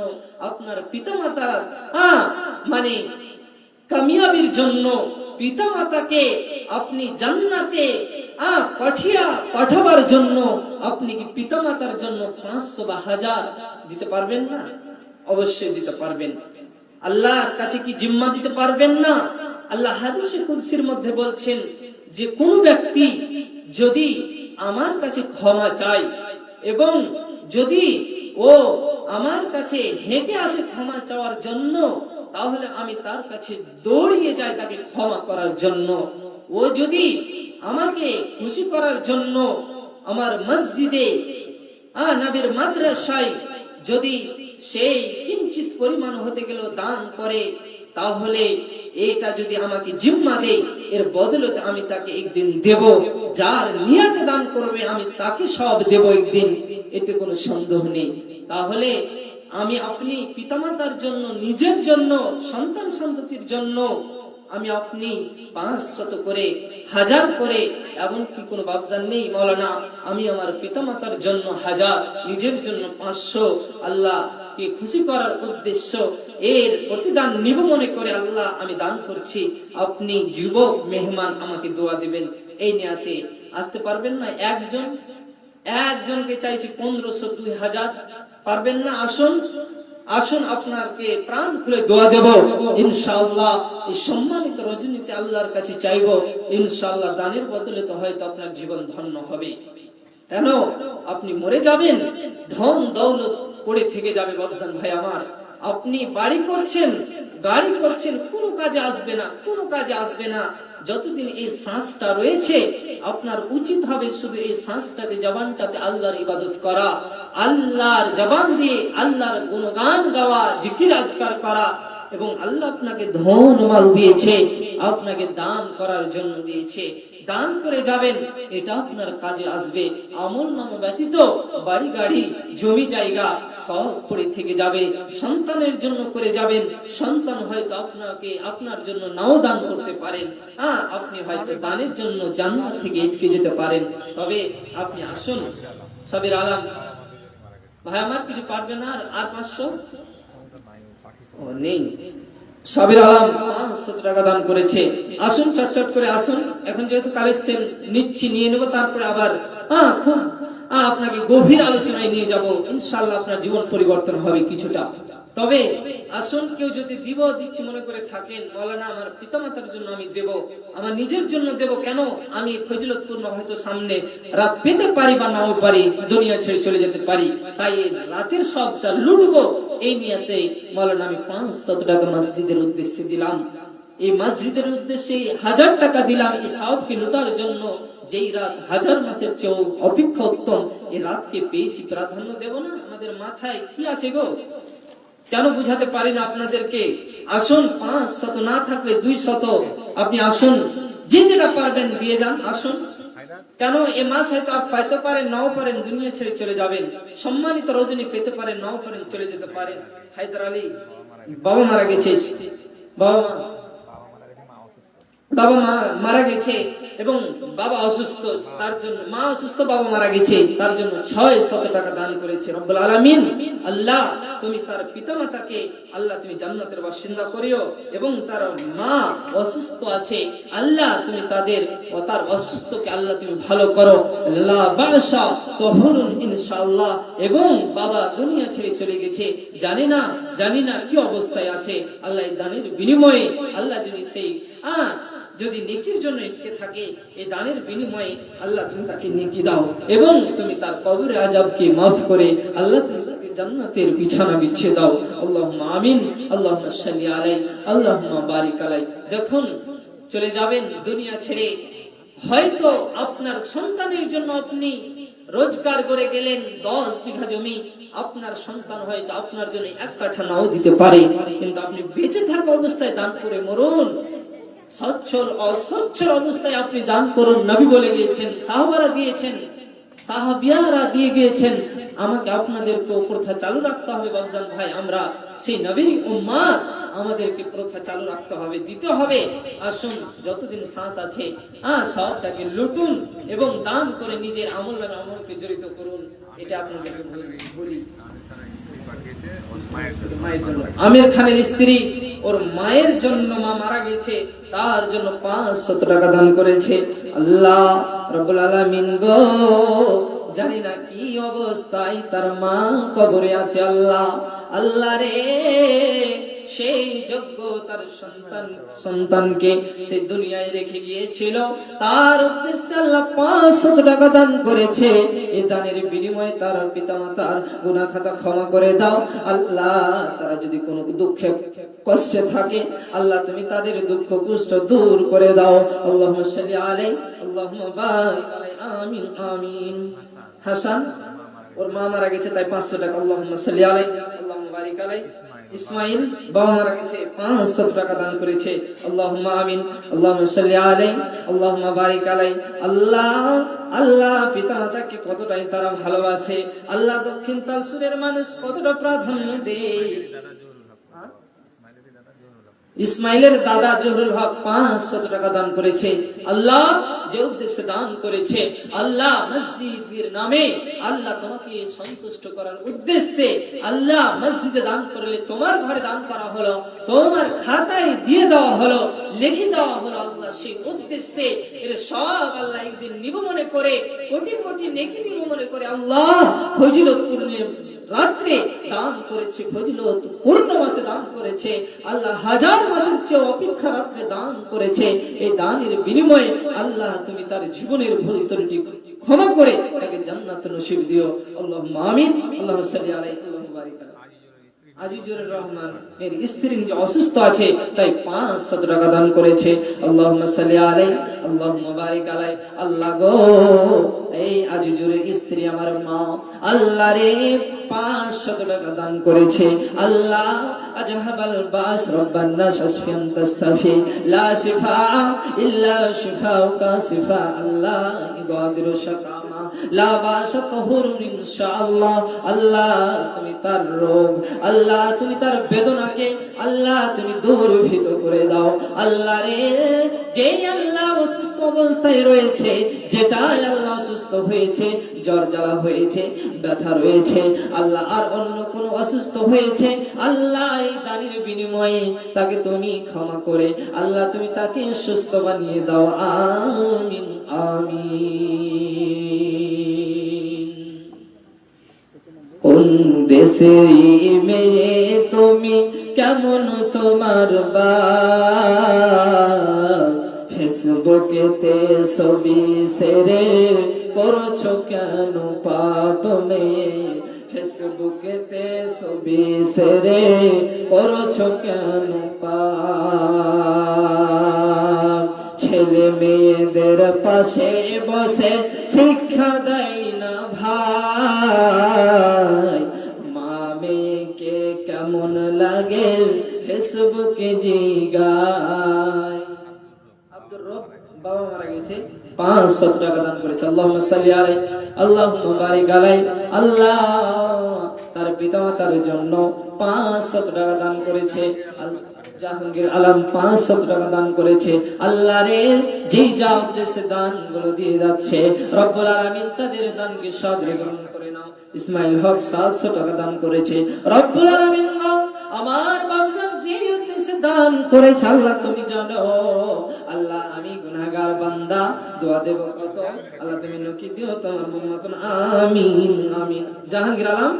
আপনার পিতামাতার মানে কামিয়াবির জন্য, পিতামাতাকে আপনি জান্নাতে পাঠাবার জন্য আপনি কি পিতামাতার জন্য 500 বা 1000 দিতে পারবেন না? অবশ্যই দিতে পারবেন। আল্লাহর কাছে কি জিম্মা দিতে পারবেন না? আল্লাহ হাদিসে কুদসির মধ্যে বলছেন যে কোন ব্যক্তি যদি আমার কাছে ক্ষমা চায় এবং যদি ও আমার কাছে হেঁটে আসে ক্ষমা চাওয়ার জন্য, তাহলে আমি তার কাছে দৌড়িয়ে যাই তাকে ক্ষমা করার জন্য। ও যদি আমাকে খুশি করার জন্য আমার মসজিদে নবীর মাদ্রাসায় যদি সেই কিঞ্চিত পরিমাণ হতে গেল দান করে, তাহলে এটা যদি আমাকে জিম্মা দেয়, এর বদলতে আমি তাকে একদিন দেব। যার নিয়তে দান করবে আমি তাকে সব দেব একদিন, এতে কোনো সন্দেহ নেই। তাহলে আমি আপনি পিতামাতার জন্য, নিজের জন্য, সন্তান সন্ততির জন্য আমি আপনি 500 করে, 1000 করে, এমনকি কোনো বাবজান নেই মৌলানা আমি আমার পিতামাতার জন্য 1000, নিজের জন্য 500, আল্লাহকে খুশি করার উদ্দেশ্য এর প্রতিদান নিব মনে করে আল্লাহ আমি দান করছি, আপনি যুবক মেহমান আমাকে দোয়া দিবেন, এই নিয়াতে আসতে পারবেন না? একজনকে চাইছি 1500, 2000, পারবেন না? আসুন, আসুন, আপনাকে প্রাণ খুলে দোয়া দেব ইনশাআল্লাহ। এই সম্মানিত রজনীতে আল্লাহর কাছে চাইবো ইনশাআল্লাহ, দানের বদলে তো হয়তো আপনার জীবন ধন্য হবে। কেন? আপনি মরে যাবেন, ধন দৌলত পড়ে থেকে যাবে বাবজান ভাই আমার। আপনি বাড়ি করছেন, গাড়ি করছেন, কোনো কাজে আসবে না, কোনো কাজে আসবে না। যতদিন এই শ্বাসটা রয়েছে আপনার উচিত হবে শুধু এই শ্বাসটাতে, জবানটাতে আল্লাহর ইবাদত করা, আল্লাহর জবান দিয়ে আল্লাহর গুণগান গাওয়া, জিকির আজকার করা। এবং আল্লাহ আপনাকে ধন মাল দিয়েছে, আপনাকে দান করার জন্য দিয়েছে, দান করে যাবেন, এটা আপনার কাজে আসবে। আমল নামা ব্যতীত বাড়ি গাড়ি জমি জায়গা সব পড়ে থেকে যাবে। সন্তানের জন্য করে যাবেন, সন্তান হয়তো আপনাকে আপনার জন্য নাও দান করতে পারেন, আপনি হয়তো দানের জন্য জান্নাত থেকে আটকে যেতে পারেন। তবে আপনি আসুন, সাবির আলম ভাই আমার কিছু পারবে না, আর 500 নেই। সাবির আলম 500 টাকা দান করেছে। আসুন, চটচট করে আসুন। এখন যেহেতু কালেকশন নিচ্ছি, নিয়ে নেব, তারপরে আবার খুব আপনাকে গভীর আলোচনায় নিয়ে যাব ইনশাআল্লাহ। আপনার জীবন পরিবর্তন হবে কিছুটা। তবে আসুন, কেউ যদি দিচ্ছি মনে করে থাকেন, মাওলানা আমার পিতামাতার জন্য আমি দেব, আমার নিজের জন্য দেব, কেন আমি ফজিলতপূর্ণ হয়তো সামনে রাত পেতে পারি বা নাও পারি, দুনিয়া ছেড়ে চলে যেতে পারি, তাই রাতের সবটা লুটবো, এই নিয়তে মাওলানা আমি 500 টাকা মসজিদের উদ্দেশ্যে দিলাম। এই মসজিদের উদ্দেশ্যে 1000 টাকা দিলাম এই সওয়াবকে লুটার জন্য। যেই রাত 1000 মাসের চেয়েও অপেক্ষা উত্তম, এই রাতকে পেয়েছি, প্রাধান্য দেব না? আমাদের মাথায় কি আছে গো? কেন বুঝাতে পারি না আপনাদেরকে? আসুন, 500 না থাকলে 200 আপনি আসুন, যে যেটা পারবেন দিয়ে যান। আসুন, কেন এ মাস হয়তো আপনি পাইতে পারেন, নাও পারেন, দুনিয়া ছেড়ে চলে যাবেন। সম্মানিত রজনী পেতে পারেন, নাও পারেন, চলে যেতে পারেন। হায়দার আলী বাবা মারা গেছে, বাবা মারা গেছে এবং বাবা অসুস্থ, তার জন্য মা অসুস্থ, বাবা মারা গেছে, তার জন্য 600 টাকা দান করেছে। রব্বুল আলামিন আল্লাহ তুমি তার পিতামাতাকে আল্লাহ তুমি জান্নাতের বাসিন্দা করিও, এবং তার মা অসুস্থ আছে আল্লাহ তুমি তাদের ও তার অসুস্থকে আল্লাহ তুমি ভালো করো। আল্লাহ বাসা তহরুন ইনশাআল্লাহ। এবং বাবা দুনিয়া ছেড়ে চলে গেছে, জানি না কি অবস্থায় আছে। আল্লাহ দানের বিনিময়ে আল্লাহ যদি সেই যদি নেকির জন্য এটকে থাকে, এই দানের বিনিময়ে আল্লাহ তুমি তাকে নেকি দাও, এবং তুমি তার কবরে আযাবকে মাফ করে আল্লাহ তুমি তাকে জান্নাতের বিছানা বিছিয়ে দাও। আল্লাহুম্মা আমিন। আল্লাহুম্মা সাল্লি আলাইহি, আল্লাহুম্মা বারিক আলাইহি। দেখুন, চলে যাবেন দুনিয়া ছেড়ে, হয়তো আপনার সন্তানের জন্য আপনি রোজগার করে গেলেন 10 বিঘা জমি, আপনার সন্তান হয়তো আপনার জন্য 1 কাঠা নাও দিতে পারে, কিন্তু আপনি বেঁচে থাকা অবস্থায় দান করে মরুন। সচ্ছল অসচ্ছল অবস্থায় আপনি দান করুন। নবী বলে গিয়েছেন, সাহাবারা দিয়েছেন, সাহাবিয়ারা দিয়ে গিয়েছেন। আমাকে আপনাদেরকে প্রথা চালু রাখতে হবে বাবজান ভাই, আমরা সেই নবীর উম্মত, আমাদেরকে প্রথা চালু রাখতে হবে, দিতে হবে। আসুন, যতদিন শ্বাস আছে সবটাকে লুটুন এবং দান করে নিজের আমলকে জড়িত করুন। এটা আপনাদেরকে বলি। আমির খানের স্ত্রী ওর মায়ের জন্য, মা মারা গেছে, তার জন্য 500 টাকা দান করেছে। আল্লাহ রাব্বুল আলামিন গো, জানি না কি অবস্থায় তার মা কবরে আছে। আল্লাহ রে, সেই যোগ্য তার সন্তানকে সেই দুনিয়ায় রেখে গিয়েছিল, তার উদ্দেশ্যে আল্লাহ 500 টাকা দান করেছে। এই দানের বিনিময়ে তার পিতামাতার গুনাহ খাতা ক্ষমা করে দাও। আল্লাহ তারা যদি কোনো দুঃখে কষ্টে থাকে, আল্লাহ তুমি তাদের দুঃখ কষ্ট দূর করে দাও। আল্লাহুম্মা সাল্লি আলাইহি, আল্লাহুম্মা বারিক আলাইহি। আমিন আমিন। হাসান ওর মা মারা গেছে, তাই 500 টাকা। আল্লাহুম্মা সাল্লি আলাইহি, আল্লাহুম্মা বারিক বারিক আলাই। ইসমাইল বাবা মারা গেছে 500 টাকা দান করেছে। আল্লাহুম্মা আমিন। আল্লাহুম্মা সাল্লি আলাইহি আল্লাহুম্মা বারিক আলাই। আল্লাহ আল্লাহ পিতা মাতাকে কতটাই তারা ভালোবাসে, আল্লাহ দক্ষিণ তালসুরের মানুষ কতটা প্রাধান্য দেয়। ইসমাইলের দাদা জহুরুল হক 500 টাকা দান করেছে। আল্লাহ যে উদ্দেশ্যে দান করেছে, আল্লাহ মসজিদের নামে, আল্লাহ তোমাকে সন্তুষ্ট করার উদ্দেশ্যে, আল্লাহ মসজিদে দান করলে তোমার ঘরে দান করা হলো, তোমার খাতায় দিয়ে দেওয়া হলো, লিখে দেওয়া হলো, আল্লাহ সেই উদ্দেশ্যে এর সব আল্লাহ একদিন নিব মনে করে, কোটি কোটি নেকি নিব মনে করে আল্লাহ ফজিলতপূর্ণ রাত্রে দান করেছে, ফজিলত পূর্ণ মাসে দান করেছে, আল্লাহ হাজার মাসের চেয়ে অপেক্ষা রাত্রে দান করেছে। এই দানের বিনিময়ে আল্লাহ তুমি তার জীবনের ভুল ত্রুটি ক্ষমা করে তাকে জান্নাত নসিব দিও। আল্লাহুম্মা আমিন। আল্লাহুম্মা সাল্লি আলাইহি আল্লাহুম্মা বারিক আলাইহি। আজিজুর রহমান এর স্ত্রী নিজে অসুস্থ আছে, তাই 500 টাকা দান করেছে। আল্লাহুম্মা সাল্লি আলাইহি আল্লাহুম্মা বারিক আলাইহি। আল্লাহ গো, এই আজিজুরের স্ত্রী আমার মা, আল্লাহ রে 500 টাকা দান করেছে। আল্লাহ আজহাবাল বাস রব্বান নাস আশফি আনতাস শাফি লা শিফা ইল্লা শিফাউকা শিফা আল্লাহ ইগাদিরু শাকামা লা বাসা তাহুরুন ইনশাআল্লাহ। আল্লাহ তুমি তার রোগ, আল্লাহ তুমি তার বেদনাকে আল্লাহ তুমি দূরীভূত করে দাও। আল্লাহ রে, যে আল্লাহ অসুস্থ অবস্থায় রয়েছে, যেটাই আল্লাহ অসুস্থ হয়েছে, জ্বর জ্বালা হয়েছে, ব্যথা রয়েছে, আল্লাহ আর অন্য কোন অসুস্থ হয়েছে, আল্লাহ এই দানের বিনিময়ে তাকে তুমি ক্ষমা করে আল্লাহ তুমি তাকে সুস্থ বানিয়ে দাও। আমিন আমিন। কোন দেশের মেয়ে তুমি, কেমন তোমার বাপ, ফেসবুকেতে ছবি সেরে করছো কেন পাপ মেয়ে, ফেসবুকেতে ছবি সেরে করছো কেন পাপ, ছেলে মেয়েদের পাশে বসে শিক্ষা দেয় না ভাই, মা মেয়েকে কেমন লাগে ফেসবুকে জিগায়। আব্দুর রব বাবা মারা গেছে, 500 টাকা দান করেছে। আল্লাহুম্মা সাল্লি আলাইহি আল্লাহুম্মা বারিক আলাইহি। আল্লাহ তার পিতা মাতার জন্য 500 টাকা দান করেছে। জাহাঙ্গীর আলম 500 টাকা দান করেছে। আল্লাহ রে, যে যা উদ্দেশ্যে দানগুলো দিয়ে যাচ্ছে, রব্বুল আলামিন তাদের দানকে সাদরে গ্রহণ করে নাও। ইসমাইল হক 700 টাকা দান করেছে। রব্বুল আলামিন আমার বাবজান যে উদ্দেশ্যে দান করেছে আল্লাহ তুমি জানো। আল্লাহ আমি গুনাহগার বান্দা, দোয়া দেব কত, আল্লাহ তুমি নকি দিও তোমার মতন। আমিন আমিন। জাহাঙ্গীর আলম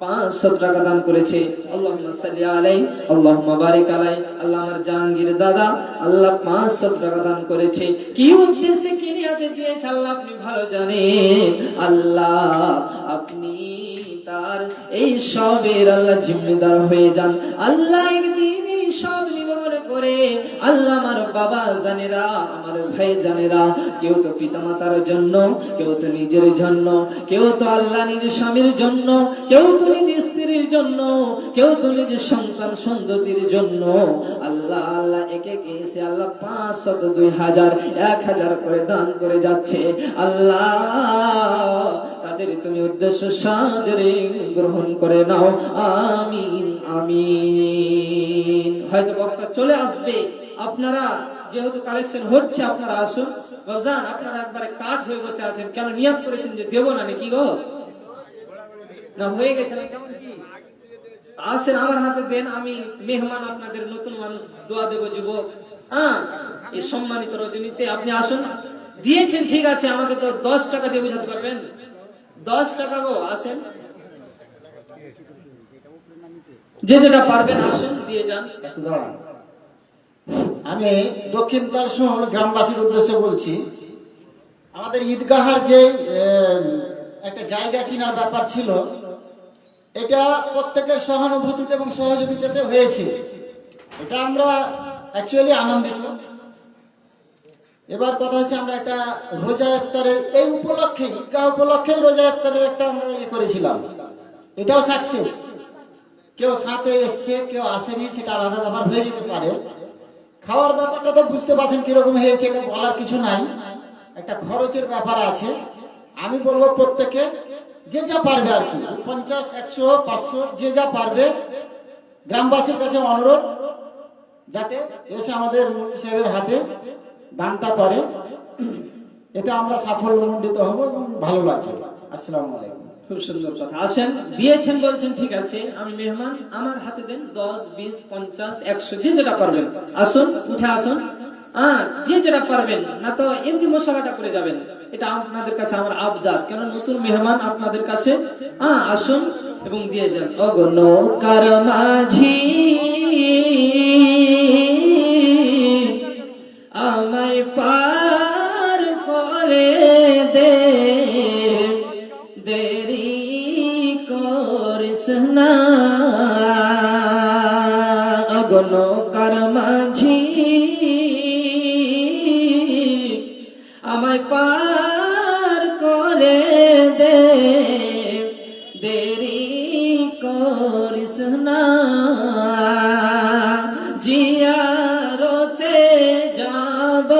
500 টাকা দান করেছে। আল্লাহুম্মা সাল্লি আলাইহি আল্লাহুম্মা বারিক আলাইহি। আল্লাহ আমার জাহাঙ্গীর দাদা আল্লাহ 500 টাকা দান করেছে। কি উদ্দেশ্যে কি নিয়তে দিয়েছে আল্লাহ আপনি ভালো জানেন। আল্লাহ আপনি তার এই সবের আল্লাহ জিম্মেদার হয়ে যান। আল্লাহ একদিন এই সব নিবমনে করে আল্লাহ আমার বাবা জানেরা, আমার ভাই জানেরা, কেউ তো পিতা মাতার জন্য, কেউ তো নিজের জন্য, কেউ তো আল্লাহ নিজের স্বামীর জন্য, কেউ তো নিজের স্ত্রীর জন্য, কেউ তো নিজের সন্তান সন্ততির জন্য আল্লাহ আল্লাহ একে একে এসে আল্লাহ 500, 2000, 1000 করে দান করে যাচ্ছে। আল্লাহ তাদের তুমি উদ্দেশ্য সাদরে গ্রহণ করে নাও। আমিন আমিন। হয়তো বক্তা চলে আসবে, আপনারা যেহেতু কালেকশন হচ্ছে আপনারা আসুন। বাবজান আপনারা একবারে কাঠ হয়ে বসে আছেন কেন? নিয়ত করেছেন যে দেব না নাকি গো? না হয়ে গেছে না কেমন কি? আসেন আমার হাতে দেন, আমি মেহমান আপনাদের নতুন মানুষ দোয়া দেব যুবক। হ্যাঁ, এই সম্মানিত রজনীতে আপনি আসুন। দিয়েছেন ঠিক আছে, আমাকে তো 10 টাকা দিয়ে বুঝাতে পারবেন? 10 টাকা গো, আসেন যে যেটা পারবেন আসুন দিয়ে যান। আমি দক্ষিণ তালশহর গ্রামবাসীর উদ্দেশ্যে বলছি, আমাদের ঈদগাহার যে একটা জায়গা কেনার ব্যাপার ছিল, এটা প্রত্যেকের সহানুভূতিতে এবং সহযোগিতাতে হয়েছে। এটা আমরা অ্যাকচুয়ালি আনন্দিত। এবার কথা হচ্ছে আমরা একটা রোজা ইফতারের এই উপলক্ষে, ঈদগাহ উপলক্ষে রোজা ইফতারের একটা আমরা করেছিলাম, এটাও সাকসেস। কেউ সাথে এসছে কেউ আসেনি, সেটা আলাদা ব্যাপার হয়ে যেতে পারে। খাওয়ার ব্যাপারটা তো বুঝতে পারছেন কিরকম হয়েছে, এটা বলার কিছু নাই, একটা খরচের ব্যাপার আছে। আমি বলবো প্রত্যেকে যে যা পারবে আর কি, 50, 100, 500 যে যা পারবে, গ্রামবাসীর কাছে অনুরোধ যাতে এসে আমাদের মুফতি সাহেবের হাতে দানটা করে, এতে আমরা সাফল্যমণ্ডিত হব এবং ভালো লাগবে। আসসালামু আলাইকুম। খুব সুন্দর কথা। আসেন, দিয়েছেন বলছেন, ঠিক আছে, আমি মেহমান, আমার হাতে দেন 10, 20, 50, 100 যে যেটা পারবেন। আসুন, উঠে আসুন, যে যেটা পারবেন, না তো এমনি মশাবাটা করে যাবেন। এটা আপনাদের কাছে আমার আবদার, কেন নতুন মেহমান আপনাদের কাছে। আসুন এবং দিয়ে যান। অগণ কার মাঝি আমায় পার করে দে, দেরি করিস না। অগণ কার মাঝি আমায় পার করে দে, দেরি করিস না। জিয়ারতে যাব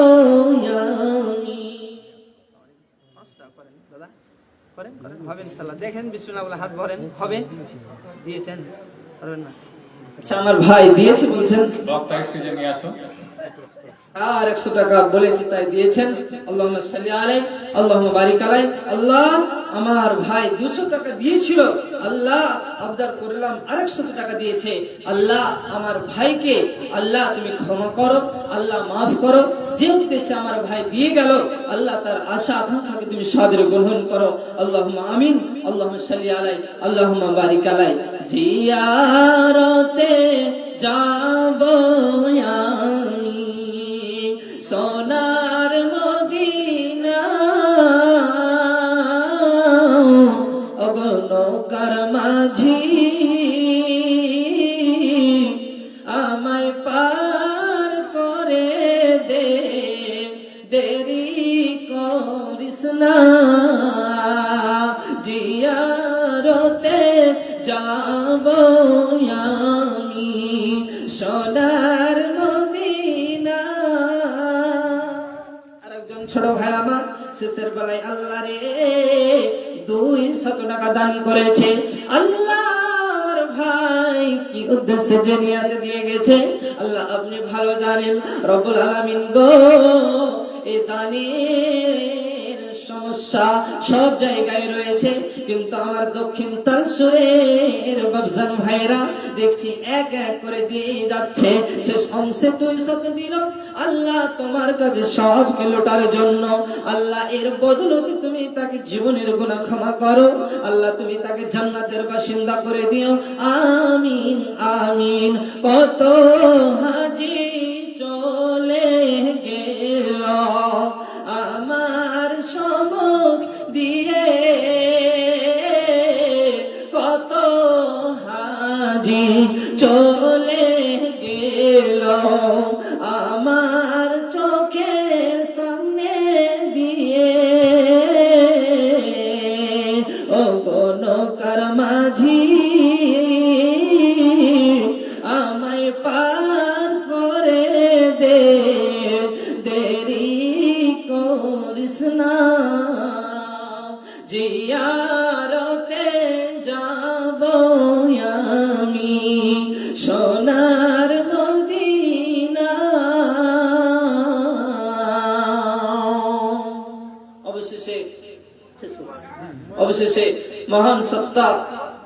আমি। হবে ইনশাআল্লাহ। দেখেন বিসমিল্লাহ বলে হাত ভরেন, হবে। দিয়েছেন, পারবেন না। আচ্ছা, আমার ভাই দিয়েছে বলছেন, বক্তা স্টেজে নিয়ে আসো। আর 100 টাকা বলেছি তাই দিয়েছেন। আল্লাহুম্মা সাল্লি আলাইহি, আল্লাহুম্মা বারিক আলাইহি। আল্লাহ, আমার ভাই 200 টাকা দিয়েছিল, আল্লাহ আবদার করলাম আর 100 টাকা দিয়েছে। আল্লাহ, আমার ভাইকে আল্লাহ তুমি ক্ষমা করো, আল্লাহ মাফ করো। যে উদ্দেশ্যে আমার ভাই দিয়ে গেল, আল্লাহ তার আশা আকাঙ্ক্ষাকে তুমি সাদরে গ্রহণ করো। আল্লাহুম্মা আমিন। আল্লাহুম্মা সাল্লি আলাইহি, আল্লাহুম্মা বারিক আলাইহি। জিয়ারতে যাব আমি সোনার মদিনা, অগণ কার মাঝি আমায় পার করে দে, দেরি করিস না। জিয়ারতে যাব আমি সোনার মদিনা। আরেকজন ছোট ভাই আমার শেষের বেলায় আল্লাহ রে 200 টাকা দান করেছে। আল্লাহ, আমার ভাই কি উদ্দেশ্যে যে নিয়াতে দিয়ে গেছে, আল্লাহ আপনি ভালো জানেন। রব্বুল আলামিন গো, এই দানের সমস্যা সব জায়গায় রয়েছে, কিন্তু আমার দক্ষিণ তালসুরের বাবজান ভাইরা দেখছি এক এক করে দিয়ে যাচ্ছে। শেষ অংশে 200 দিল। আল্লাহ, তোমার কাছে সবকে লোটার জন্য, আল্লাহ এর বদলতে তুমি তাকে জীবনের গুনাহ ক্ষমা করো। আল্লাহ, তুমি তাকে জান্নাতের বাসিন্দা করে দিও। আমিন আমিন। কত হাজি চলে গেল আমার সম্মুখ দিয়ে, কত হাজি চলে গেল আমার চোখের সামনে দিয়ে। অগণ কার মাঝি আমায় পার করে দে, দেরি করিস না। জিয়ারতে যাব আমি সোনার মদিনা। অবশেষে মহান সত্তা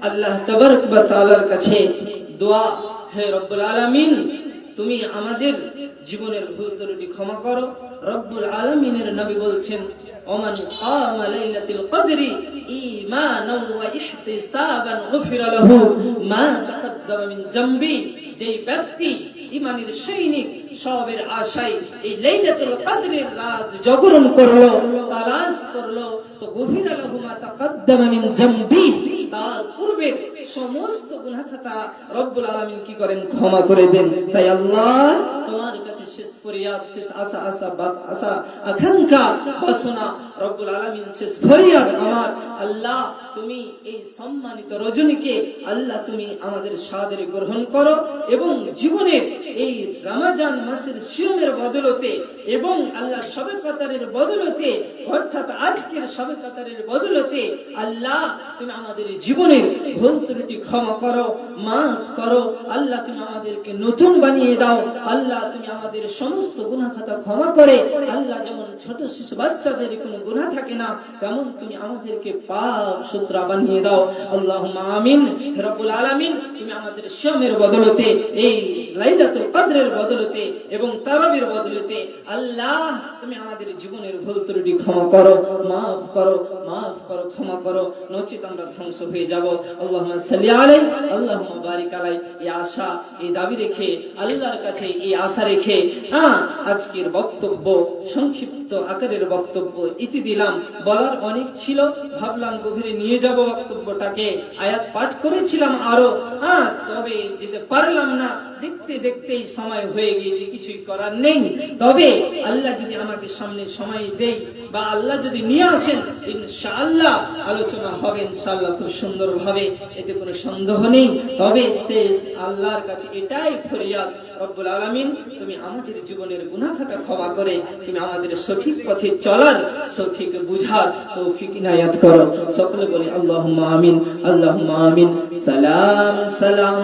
আল্লাহ তাবারক ওয়া তাআলার কাছে দোয়া, হে রব্বুল আলামিন, তুমি আমাদের জীবনের ভুল ত্রুটি ক্ষমা করো। রব্বুল আলামিনের নবী বলছেন, ওমান কামা লাইলাতুল কদরি ঈমানান ওয়া ইহতিসাবান গুফিরা লাহু মা তাকাদ্দামা মিন জামবি। যেই ব্যক্তি ঈমানের সৈনিক, সবের আশায় এই লাইলাতুল কদরের রাত জাগরণ করলো, তালাশ করলো, তো গুফিরা লাহু মা তাকাদ্দামা মিন জামবি, তার তার পূর্বের সমস্ত গুনাহ খাতা রব্বুল আলামিন কি করেন, ক্ষমা করে দেন। তাই আল্লাহ তোমার কাছে শেষ ফরিয়াদ, শেষ আশা আকাঙ্ক্ষা বাসনা রব্বুল আলামিন, শেষ ফরিয়াদ আমার আল্লাহ, তুমি এই সম্মানিত রজনীকে আল্লাহ তুমি আমাদের সাদরে গ্রহণ করো এবং জীবনের এই রমজান মাসের সিয়ামের বদলতে এবং আল্লাহ শবে কদরের বদলতে, অর্থাৎ আজকের শবে কদরের বদলতে আল্লাহ তুমি আমাদের জীবনের ভুল ত্রুটি ক্ষমা করো, মাফ করো আল্লাহ, তুমি আমাদেরকে নতুন বানিয়ে দাও আল্লাহ, তুমি আমাদের সমস্ত গুনাহ খাতা ক্ষমা করে আল্লাহ, যেমন ছোট শিশু বাচ্চাদের কোনো গুনাহ থাকে না তেমন তুমি আমাদেরকে পাক সুতরা বানিয়ে দাও। আল্লাহুম্মা আমিন। হে রব্বুল আলামিন, তুমি আমাদের সিয়ামের বদলতে, এই লাইলাতুল কদরের বদলতে এবং তারাবির বদলতে আল্লাহ তুমি আমাদের জীবনের ভুল ত্রুটি ক্ষমা করো, মাফ করো, ক্ষমা করো, নচিত আমরা ধ্বংস হয়ে যাব। আল্লাহুম্মা সাল্লি আলাইহি আল্লাহুম্মা বারিক আলাইহি, এই আশা, এই দাবি রেখে আল্লাহর কাছে এই আশা রেখে আজকের বক্তব্য সংক্ষিপ্ত আকারের বক্তব্য ইতি দিলাম। বলার অনেক ছিল, ভাবলাম গভীরে নিয়ে যাব বক্তব্যটাকে, আয়াত পাঠ করেছিলাম আরো, তবে যেতে পারলাম না, দেখতে দেখতেই সময় হয়ে গিয়েছে, কিছুই করার নেই। তবে আল্লাহ যদি আমাকে সামনে সময় দেয় বা আল্লাহ যদি নিয়ে আসেন, ইনশাআল্লাহ আলোচনা হবে ইনশাআল্লাহ খুব সুন্দর ভাবে, এতে কোনো সন্দেহ নেই। তবে শেষ আল্লাহর কাছে এটাই ফরিয়াদ, রব্বুল আলামিন তুমি আমাদের জীবনের গুনাহ খাতা ক্ষমা করে তুমি আমাদের সঠিক পথে চলার, সঠিক বুঝার তৌফিক ইনায়াত করো। সকলে বলি আল্লাহুম্মা আমিন, আল্লাহুম্মা আমিন। সালাম সালাম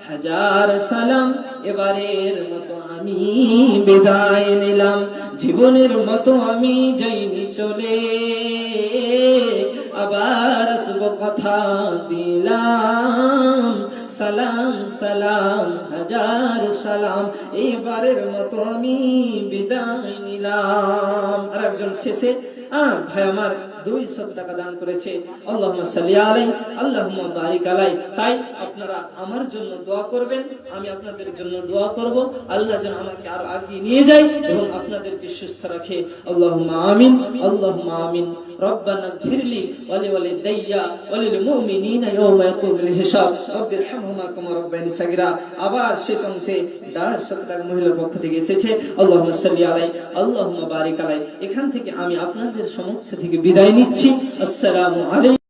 হাজার সালাম, এবারের মতো আমি বিদায় নিলাম, জীবনের মতো আমি যাইনি চলে, আবার আসবো কথা দিলাম, সালাম সালাম হাজার সালাম, এবারের মতো আমি বিদায় নিলাম। আর একজন শেষে ভাই আমার 200 টাকা দান করেছে, আল্লাহুম্মা সাল্লি আলাইহি আল্লাহুম্মা বারিক আলাইহি। তাই আপনারা আমার জন্য দোয়া করবেন, আমি আপনাদের জন্য দোয়া করব, আল্লাহ যেন আমাকে আরো আগিয়ে নিয়ে যায় এবং আপনাদেরকে সুস্থ রাখে। আল্লাহুম্মা আমিন, আল্লাহুম্মা আমিন। রব্বানা ইগফিরলি ওয়া লিওয়ালিদাইয়া ওয়া লিল মুমিনিনা ইয়াওমা ইয়াকুমুল হিসাব, রব্বিরহামহুমা কামা রাব্বায়ানি সাগীরা। আবার শেষ অংশে 150 টাকা মহিলার পক্ষ থেকে এসেছে, আল্লাহুম্মা সাল্লি আলাইহি আল্লাহুম্মা বারিক আলাইহি। এখান থেকে আমি আপনাদের সম্মুখ থেকে বিদায় নিচ্ছি। আসসালামু আলাইকুম।